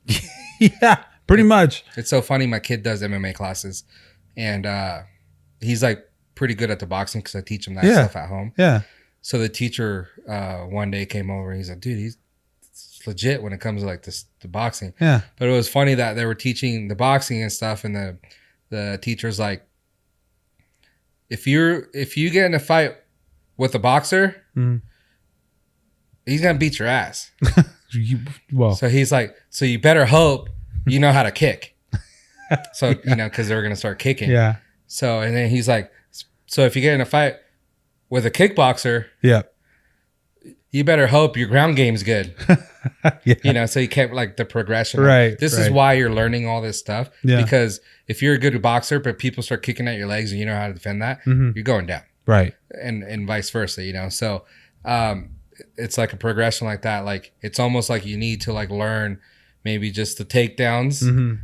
Yeah, pretty much. It's so funny. My kid does MMA classes, and he's pretty good at the boxing because I teach him that stuff at home. Yeah. So the teacher one day came over and he's like, dude, he's legit when it comes to the boxing. Yeah. But it was funny that they were teaching the boxing and stuff, and the teacher's like, if you get in a fight with a boxer, he's gonna beat your ass. So he's like, so you better hope you know how to kick. So because they're gonna start kicking. Yeah. So and then he's like, so if you get in a fight with a kickboxer, you better hope your ground game's good. So you kept the progression. Right. This is why you're learning all this stuff. Yeah. Because if you're a good boxer, but people start kicking at your legs and you know how to defend that, you're going down. Right. And vice versa, So it's a progression like that. It's almost like you need to learn maybe just the takedowns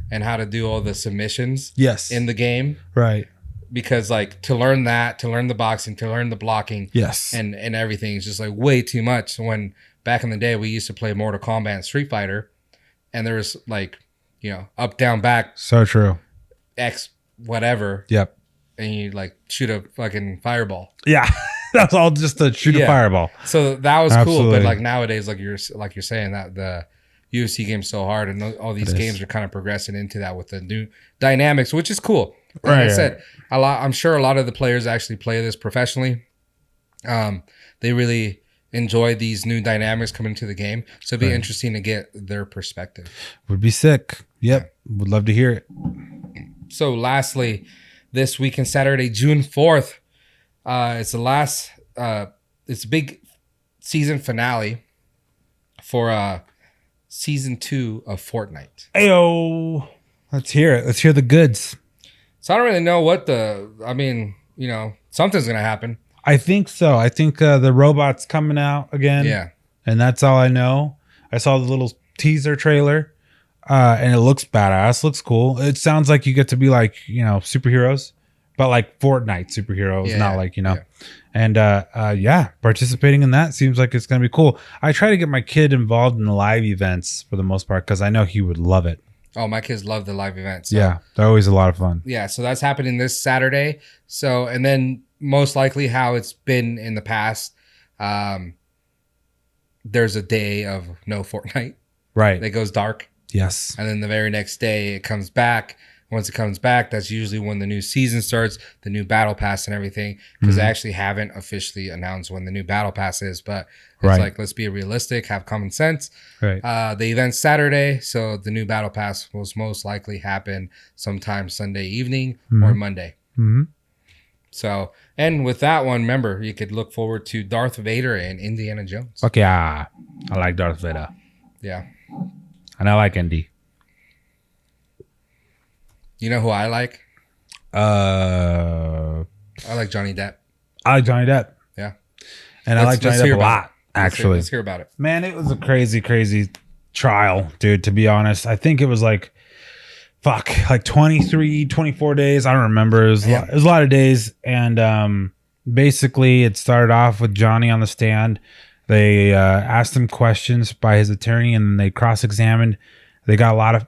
and how to do all the submissions in the game. Right. Because to learn that, to learn the boxing, to learn the blocking, and everything is just way too much. When back in the day we used to play Mortal Kombat and Street Fighter, and there was up, down, back, so true, X, whatever. Yep. And you shoot a fucking fireball. Yeah, that's all just to shoot a fireball. So that was Absolutely. cool, but nowadays, you're saying that the UFC game's so hard, and all these games are kind of progressing into that with the new dynamics, which is cool. Like I said, I'm sure a lot of the players actually play this professionally. They really enjoy these new dynamics coming to the game. So it'd be interesting to get their perspective. Would be sick. Yep. Would love to hear it. So lastly, this weekend, Saturday, June 4th, it's the last, it's a big season finale for season 2 of Fortnite. Ayo. Let's hear it. Let's hear the goods. So I don't really know what something's going to happen. I think so. I think the robot's coming out again. Yeah. And that's all I know. I saw the little teaser trailer and it looks badass. Looks cool. It sounds like you get to be like, superheroes, but like Fortnite superheroes, not like, Yeah. And participating in that seems like it's going to be cool. I try to get my kid involved in the live events for the most part because I know he would love it. Oh, my kids love the live events. So. Yeah, they're always a lot of fun. Yeah, so that's happening this Saturday. So, and then most likely how it's been in the past, there's a day of no Fortnite. Right. That goes dark. Yes. And then the very next day it comes back. Once it comes back, that's usually when the new season starts, the new battle pass and everything. Because they actually haven't officially announced when the new battle pass is. But it's like, let's be realistic, have common sense. Right. The event's Saturday, so the new battle pass will most likely happen sometime Sunday evening or Monday. Mm-hmm. So, and with that one, remember, you could look forward to Darth Vader and Indiana Jones. Fuck yeah. I like Darth Vader. Yeah. And I like Indy. You know who I like? I like Johnny Depp. I like Johnny Depp. Yeah. And I like Johnny Depp a lot, actually. Let's hear about it. Man, it was a crazy, crazy trial, dude, to be honest. I think it was like 23, 24 days. I don't remember. It was a lot of days. And basically, it started off with Johnny on the stand. They asked him questions by his attorney, and they cross-examined. They got a lot of,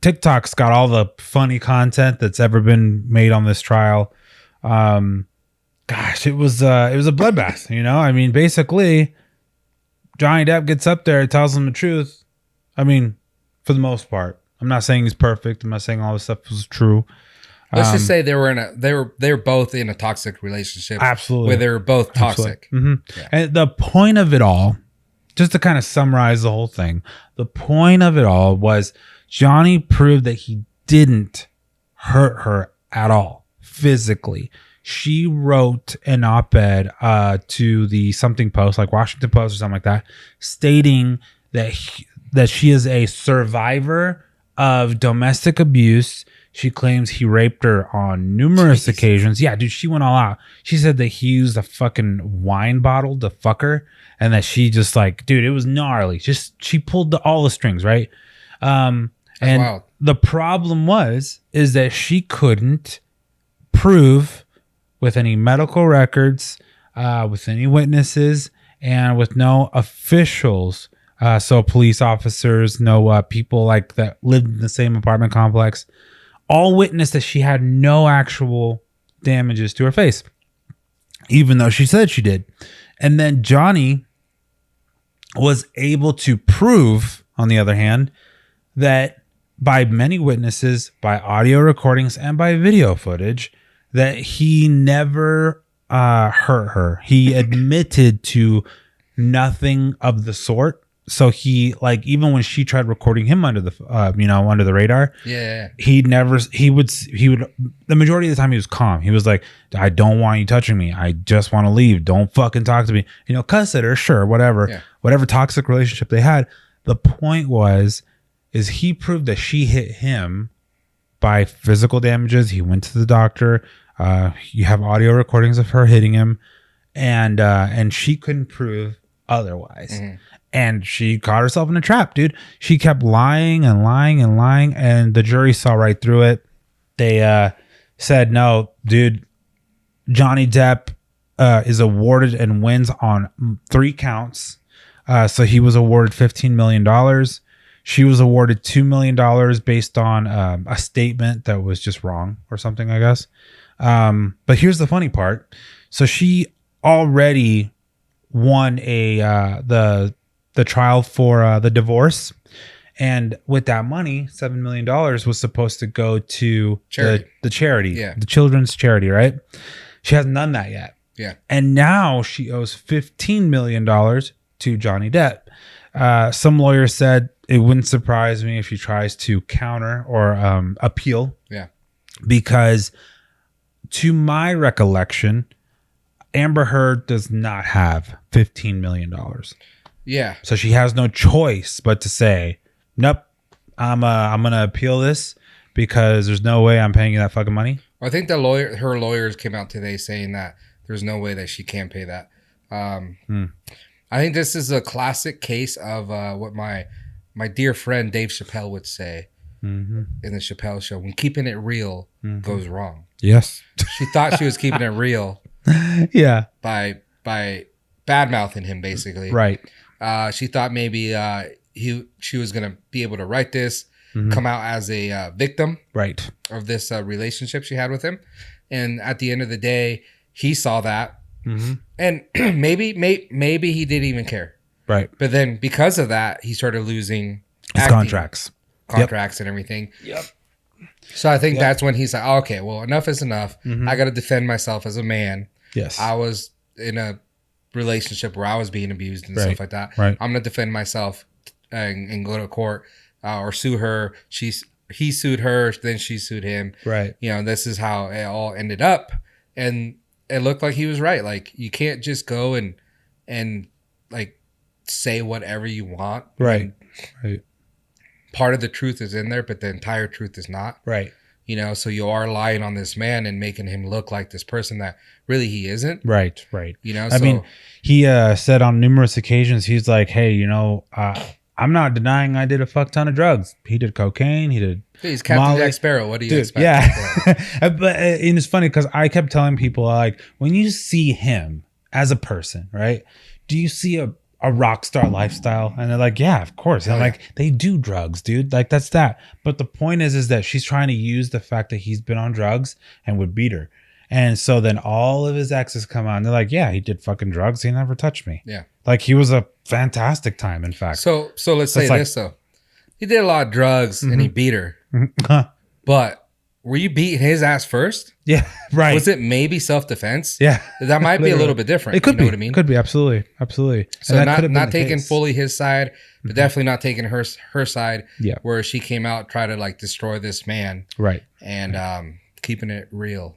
TikTok's got all the funny content that's ever been made on this trial. It was a bloodbath, basically Johnny Depp gets up there, tells them the truth. For the most part, I'm not saying he's perfect. I'm not saying all this stuff was true. Let's just say they were both in a toxic relationship. Absolutely. Where they were both toxic. Mm-hmm. Yeah. And the point of it all, just to kind of summarize the whole thing, the point of it all was Johnny proved that he didn't hurt her at all physically. She wrote an op-ed to the something post, like Washington Post or something like that, stating that she is a survivor of domestic abuse. She claims he raped her on numerous occasions. Yeah, dude, she went all out. She said that he used a fucking wine bottle to fuck her, and that she just dude, it was gnarly. She pulled all the strings, right? And wild. The problem is that she couldn't prove with any medical records, with any witnesses, and with no officials. So police officers, no people that lived in the same apartment complex, all witnessed that she had no actual damages to her face, even though she said she did. And then Johnny was able to prove, on the other hand, that by many witnesses, by audio recordings, and by video footage, that he never hurt her. He admitted to nothing of the sort. So he, even when she tried recording him under the under the radar, he would the majority of the time he was calm. He was like, I don't want you touching me. I just want to leave. Don't fucking talk to me. Cuss at her, sure, whatever. Whatever toxic relationship they had. The point is he proved that she hit him by physical damages. He went to the doctor. You have audio recordings of her hitting him, and she couldn't prove otherwise. Mm-hmm. And she caught herself in a trap, dude. She kept lying and lying and lying, and the jury saw right through it. They said, no, dude, Johnny Depp is awarded and wins on 3 counts. So he was awarded $15 million. She was awarded $2 million based on a statement that was just wrong or something, I guess. But here's the funny part. So she already won the trial for the divorce, and with that money, $7 million was supposed to go to the charity, the children's charity, right? She hasn't done that yet. Yeah, and now she owes $15 million to Johnny Depp. Some lawyers said it wouldn't surprise me if she tries to counter or appeal. Yeah, because to my recollection, Amber Heard does not have $15 million. Yeah. So she has no choice but to say, nope, I'm going to appeal this because there's no way I'm paying you that fucking money. I think her lawyers came out today saying that there's no way that she can pay that. I think this is a classic case of what my dear friend Dave Chappelle would say in the Chappelle Show, when keeping it real goes wrong. Yes. She thought she was keeping it real. Yeah. By bad mouthing him, basically. Right. She thought maybe she was gonna be able to write this, come out as a victim, right, of this relationship she had with him, and at the end of the day, he saw that, and maybe he didn't even care. Right. But then because of that, he started losing his contracts and everything. Yep. So I think that's when he's like, oh, okay, well, enough is enough. I got to defend myself as a man. Yes. I was in a relationship where I was being abused and stuff like that. Right. I'm going to defend myself and go to court or sue her. He sued her, then she sued him. Right. You know, this is how it all ended up. And it looked like he was right. Like, you can't just go and like say whatever you want. Right. Right. Part of the truth is in there, but the entire truth is not. Right. You know, so you are lying on this man and making him look like this person that really he isn't. Right. Right. You know, I mean, he said on numerous occasions, he's like, hey, you know, I'm not denying I did a fuck ton of drugs. He did cocaine. He did. He's Captain Molly. Jack Sparrow. What do you expect? Yeah. But and it's funny because I kept telling people, like, when you see him as a person, right? Do you see a rock star lifestyle? And they're like, yeah, of course. And I'm like, they do drugs, dude. Like, that's that. But the point is that she's trying to use the fact that he's been on drugs and would beat her. And so then all of his exes come on. They're like, yeah, he did fucking drugs. He never touched me. Yeah. Like, he was a fantastic time, in fact. So let's say this, though. He did a lot of drugs and he beat her. But were you beating his ass first? Yeah, right. Was it maybe self-defense? Yeah. That might be a little bit different. It could be. What I mean? Could be. Absolutely. Absolutely. So not taking fully his side, but definitely not taking her side. Yeah. Where she came out, try to like destroy this man. Right. And keeping it real.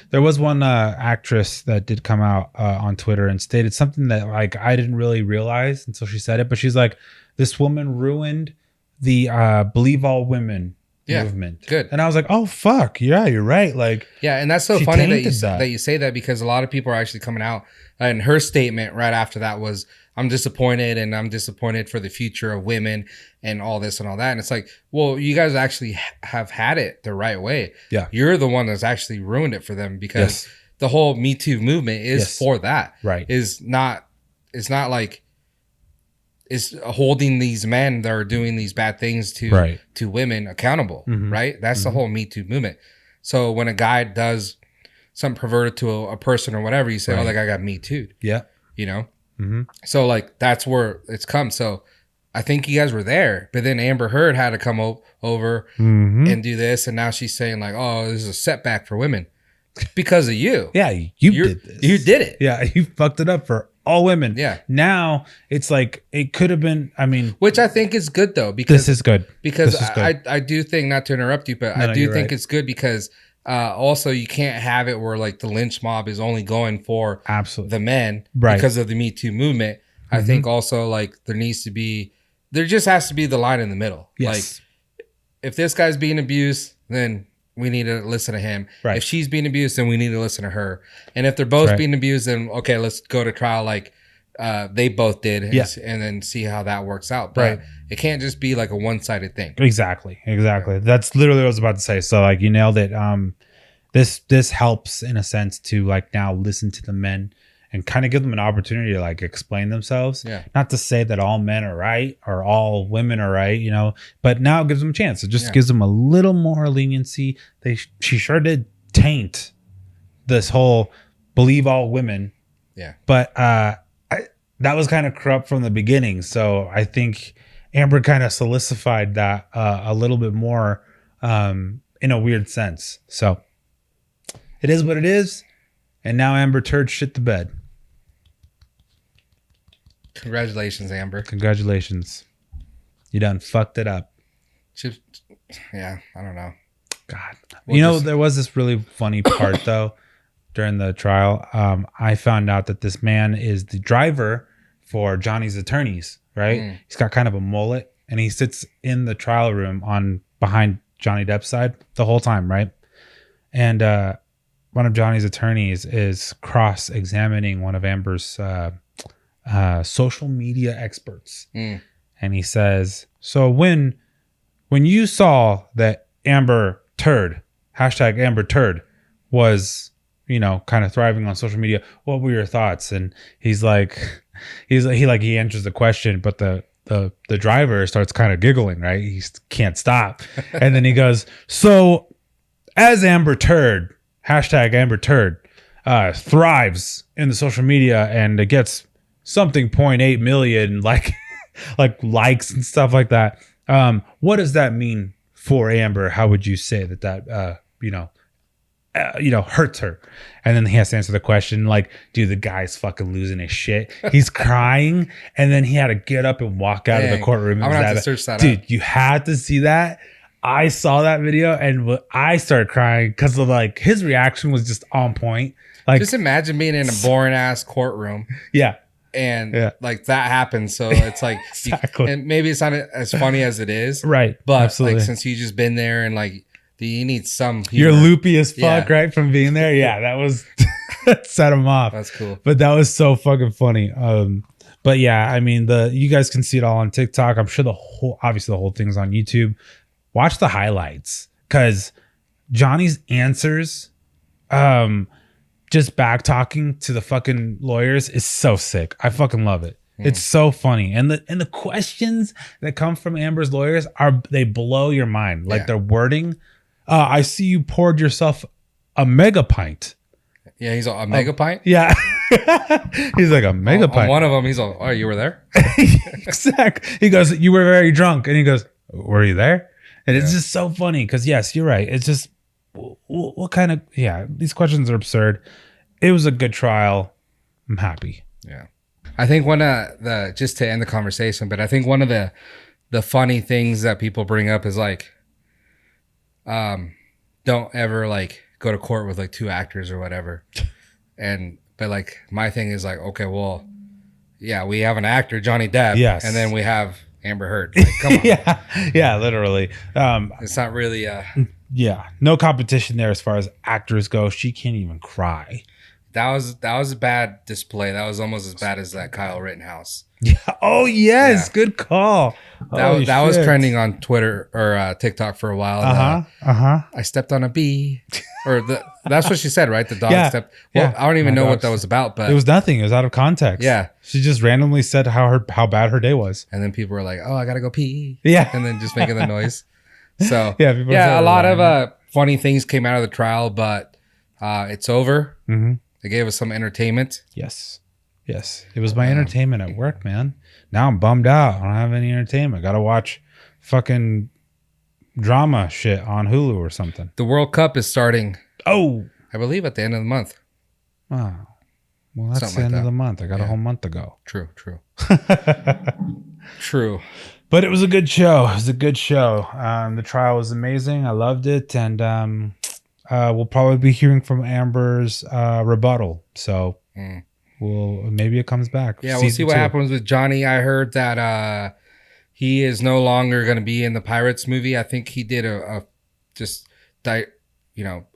There was one actress that did come out on Twitter and stated something that like I didn't really realize until she said it, but she's like, this woman ruined the believe all women movement. Good. And I was like, oh fuck, yeah, you're right. Like, yeah, and that's so funny that you say that, because a lot of people are actually coming out, and her statement right after that was, I'm disappointed, and I'm disappointed for the future of women and all this and all that. And it's like, well, you guys actually have had it the right way. Yeah. You're the one that's actually ruined it for them, because the whole Me Too movement is for that. Right. It's not like is holding these men that are doing these bad things to women accountable. Right. That's the whole Me Too movement. So when a guy does something perverted to a person or whatever, you say, oh, that guy got Me Too'd. Yeah. You know? So like that's where it's come. So I think you guys were there, but then Amber Heard had to come over and do this, and now she's saying like, "Oh, this is a setback for women because of you." Yeah, you did this. You did it. Yeah, you fucked it up for all women. Yeah. Now it's like it could have been. I mean, which I think is good though, because this is good. Because I do think, not to interrupt you, but I do think it's good because. Also, you can't have it where like the lynch mob is only going for the men because of the Me Too movement. I think also like there just has to be the line in the middle. Yes. Like if this guy's being abused, then we need to listen to him. Right. If she's being abused, then we need to listen to her. And if they're both being abused, then okay, let's go to trial like they both did, and then see how that works out. But it can't just be like a one-sided thing. Exactly. That's literally what I was about to say. So like you nailed it. This helps in a sense to like now listen to the men and kind of give them an opportunity to like explain themselves. Yeah. Not to say that all men are right or all women are right, you know, but now it gives them a chance. It just gives them a little more leniency. She sure did taint this whole believe all women. Yeah. But that was kind of corrupt from the beginning. So I think Amber kind of solidified that a little bit more in a weird sense. So it is what it is. And now Amber Turd shit the bed. Congratulations, Amber. Congratulations. You done fucked it up. Yeah, I don't know. God. There was this really funny part though during the trial. I found out that this man is the driver for Johnny's attorneys, right? He's got kind of a mullet and he sits in the trial room behind Johnny Depp's side the whole time, right? And one of Johnny's attorneys is cross-examining one of Amber's social media experts. And he says, so when you saw that Amber Turd, hashtag Amber Turd, was, you know, kind of thriving on social media, what were your thoughts? And he answers the question, but the driver starts kind of giggling, right? He can't stop. And then he goes, so as Amber Turd, hashtag Amber Turd, thrives in the social media and it gets something 0.8 million like likes and stuff like that. What does that mean for Amber? How would you say that hurts her? And then he has to answer the question like, dude, the guy's fucking losing his shit. He's crying, and then he had to get up and walk out of the courtroom. I'm gonna have to search that dude, up. You had to see that. I saw that video and I started crying because of like his reaction was just on point. Like, just imagine being in a boring ass courtroom. Yeah. And like that happens. So it's like, exactly. And maybe it's not as funny as it is. Right. But absolutely. like, since you just been there and like, you need some You're humor. loopy as fuck, right? From being there. Yeah. That was, that set him off. That's cool. But that was so fucking funny. But yeah, I mean, you guys can see it all on TikTok. I'm sure obviously the whole thing's on YouTube. Watch the highlights because Johnny's answers, just back talking to the fucking lawyers is so sick. I fucking love it. It's so funny. And the questions that come from Amber's lawyers they blow your mind. Like their wording. I see you poured yourself a mega pint. Yeah, he's a mega pint. Yeah. He's like a mega pint. One of them, he's like, oh, you were there? Exactly. He goes, you were very drunk. And he goes, were you there? And it's just so funny because, yes, you're right. It's just, what kind of, these questions are absurd. It was a good trial. I'm happy. Yeah. I think one of just to end the conversation, but I think one of the funny things that people bring up is like, don't ever like go to court with like two actors or whatever. But like my thing is like, okay, well, yeah, we have an actor, Johnny Depp. Yes. And then we have Amber Heard. Like, come on. Yeah, literally. It's not really no competition there as far as actors go. She can't even cry. That was a bad display. That was almost as bad as that Kyle Rittenhouse. Yeah. Oh yes, good call. That was trending on Twitter or TikTok for a while. I stepped on a bee, or that's what she said, right? The dog stepped. Well, I don't even know what that was about, but it was nothing. It was out of context. Yeah, she just randomly said how bad her day was, and then people were like, "Oh, I gotta go pee." Yeah, and then just making the noise. So a lot of funny things came out of the trial, but it's over. Mm-hmm. They gave us some entertainment. Yes. It was my entertainment at work, man. Now I'm bummed out. I don't have any entertainment. Got to watch fucking drama shit on Hulu or something. The World Cup is starting. Oh, I believe at the end of the month. Oh, well, that's the end of the month. I got a whole month to go. True. True. But it was a good show. The trial was amazing. I loved it. And we'll probably be hearing from Amber's rebuttal. So maybe it comes back. Yeah, we'll see what happens with Johnny. I heard that he is no longer going to be in the Pirates movie. I think he did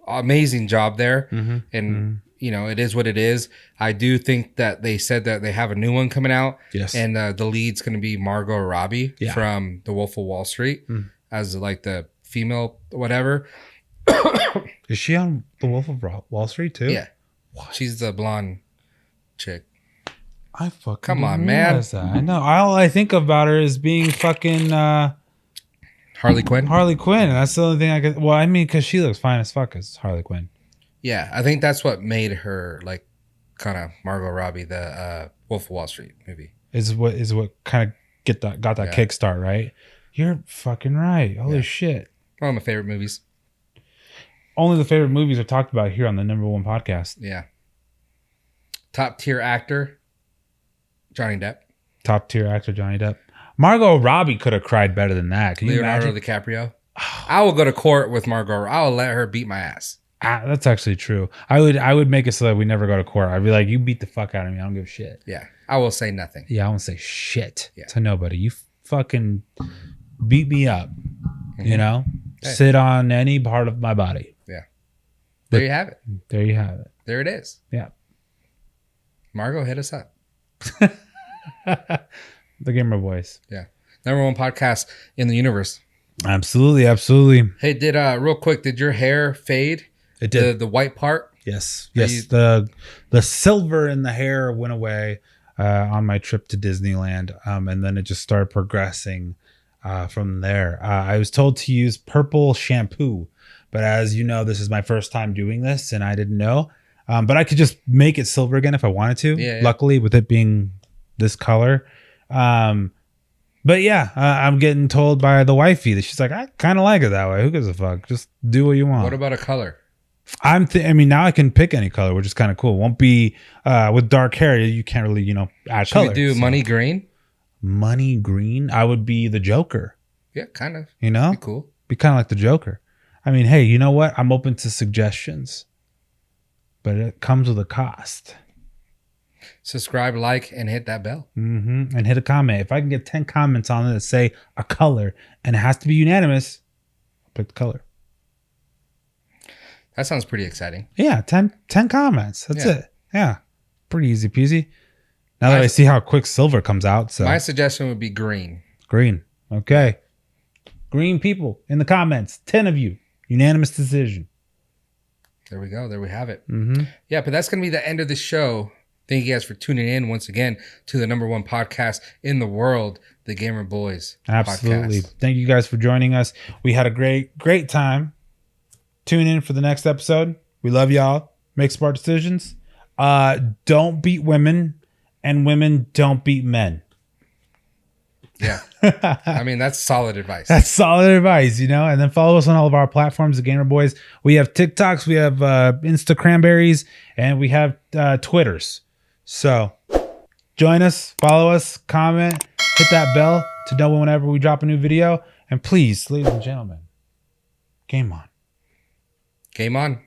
amazing job there. Mm-hmm. And it is what it is. I do think that they said that they have a new one coming out. Yes. And the lead's going to be Margot Robbie from The Wolf of Wall Street as like the female whatever. Is she on The Wolf of Wall Street too? Yeah. What? She's the blonde chick. I fucking come on, man. That. I know. All I think about her is being fucking Harley Quinn. And that's the only thing I could. Well, I mean, because she looks fine as fuck as Harley Quinn. Yeah, I think that's what made her like kind of Margot Robbie, the Wolf of Wall Street movie. Is what kind of got that kickstart, right? You're fucking right. Holy shit. One of my favorite movies. Only the favorite movies are talked about here on the number one podcast. Yeah. Top tier actor, Johnny Depp. Top tier actor, Johnny Depp. Margot Robbie could have cried better than that. Can Leonardo you imagine? DiCaprio. I will go to court with Margot. I will let her beat my ass. That's actually true. I would make it so that we never go to court. I'd be like, you beat the fuck out of me. I don't give a shit. Yeah. I will say nothing. Yeah, I won't say shit to nobody. You fucking beat me up. Mm-hmm. You know? sit on any part of my body. Yeah. There you have it. There you have it. There it is. Yeah. Margo, hit us up. The Gamer Boyz. Yeah. Number one podcast in the universe. Absolutely. Absolutely. Hey, real quick, did your hair fade? It did. The white part? Yes. Yes. The silver in the hair went away on my trip to Disneyland. And then it just started progressing from there. I was told to use purple shampoo, but as you know, this is my first time doing this and I didn't know. But I could just make it silver again if I wanted to. Yeah. Luckily, with it being this color. But yeah, I'm getting told by the wifey that she's like, I kind of like it that way. Who gives a fuck? Just do what you want. What about a color? I mean, now I can pick any color, which is kind of cool. Won't be with dark hair. You can't really, add Should color. we do money green? Money green? I would be the Joker. Yeah, kind of. Be cool. Be kind of like the Joker. I mean, hey, you know what? I'm open to suggestions, but it comes with a cost. Subscribe, like, and hit that bell. Mm-hmm. And hit a comment. If I can get 10 comments on it that say a color and it has to be unanimous, I'll pick the color. That sounds pretty exciting. Yeah, 10 comments. That's it. Yeah. Pretty easy peasy. Now that I see how quick silver comes out. So my suggestion would be green. Green. Okay. Green people in the comments. 10 of you. Unanimous decision. There we go. There we have it. Mm-hmm. Yeah, but that's going to be the end of the show. Thank you guys for tuning in once again to the number one podcast in the world, the Gamer Boyz Absolutely. Podcast. Thank you guys for joining us. We had a great time. Tune in for the next episode. We love y'all. Make smart decisions. Don't beat women, and women don't beat men. Yeah. I mean, that's solid advice. That's solid advice, And then follow us on all of our platforms, the Gamer Boyz. We have TikToks, we have Insta Cranberries, and we have Twitters. So join us, follow us, comment, hit that bell to know whenever we drop a new video. And please, ladies and gentlemen, game on. Game on.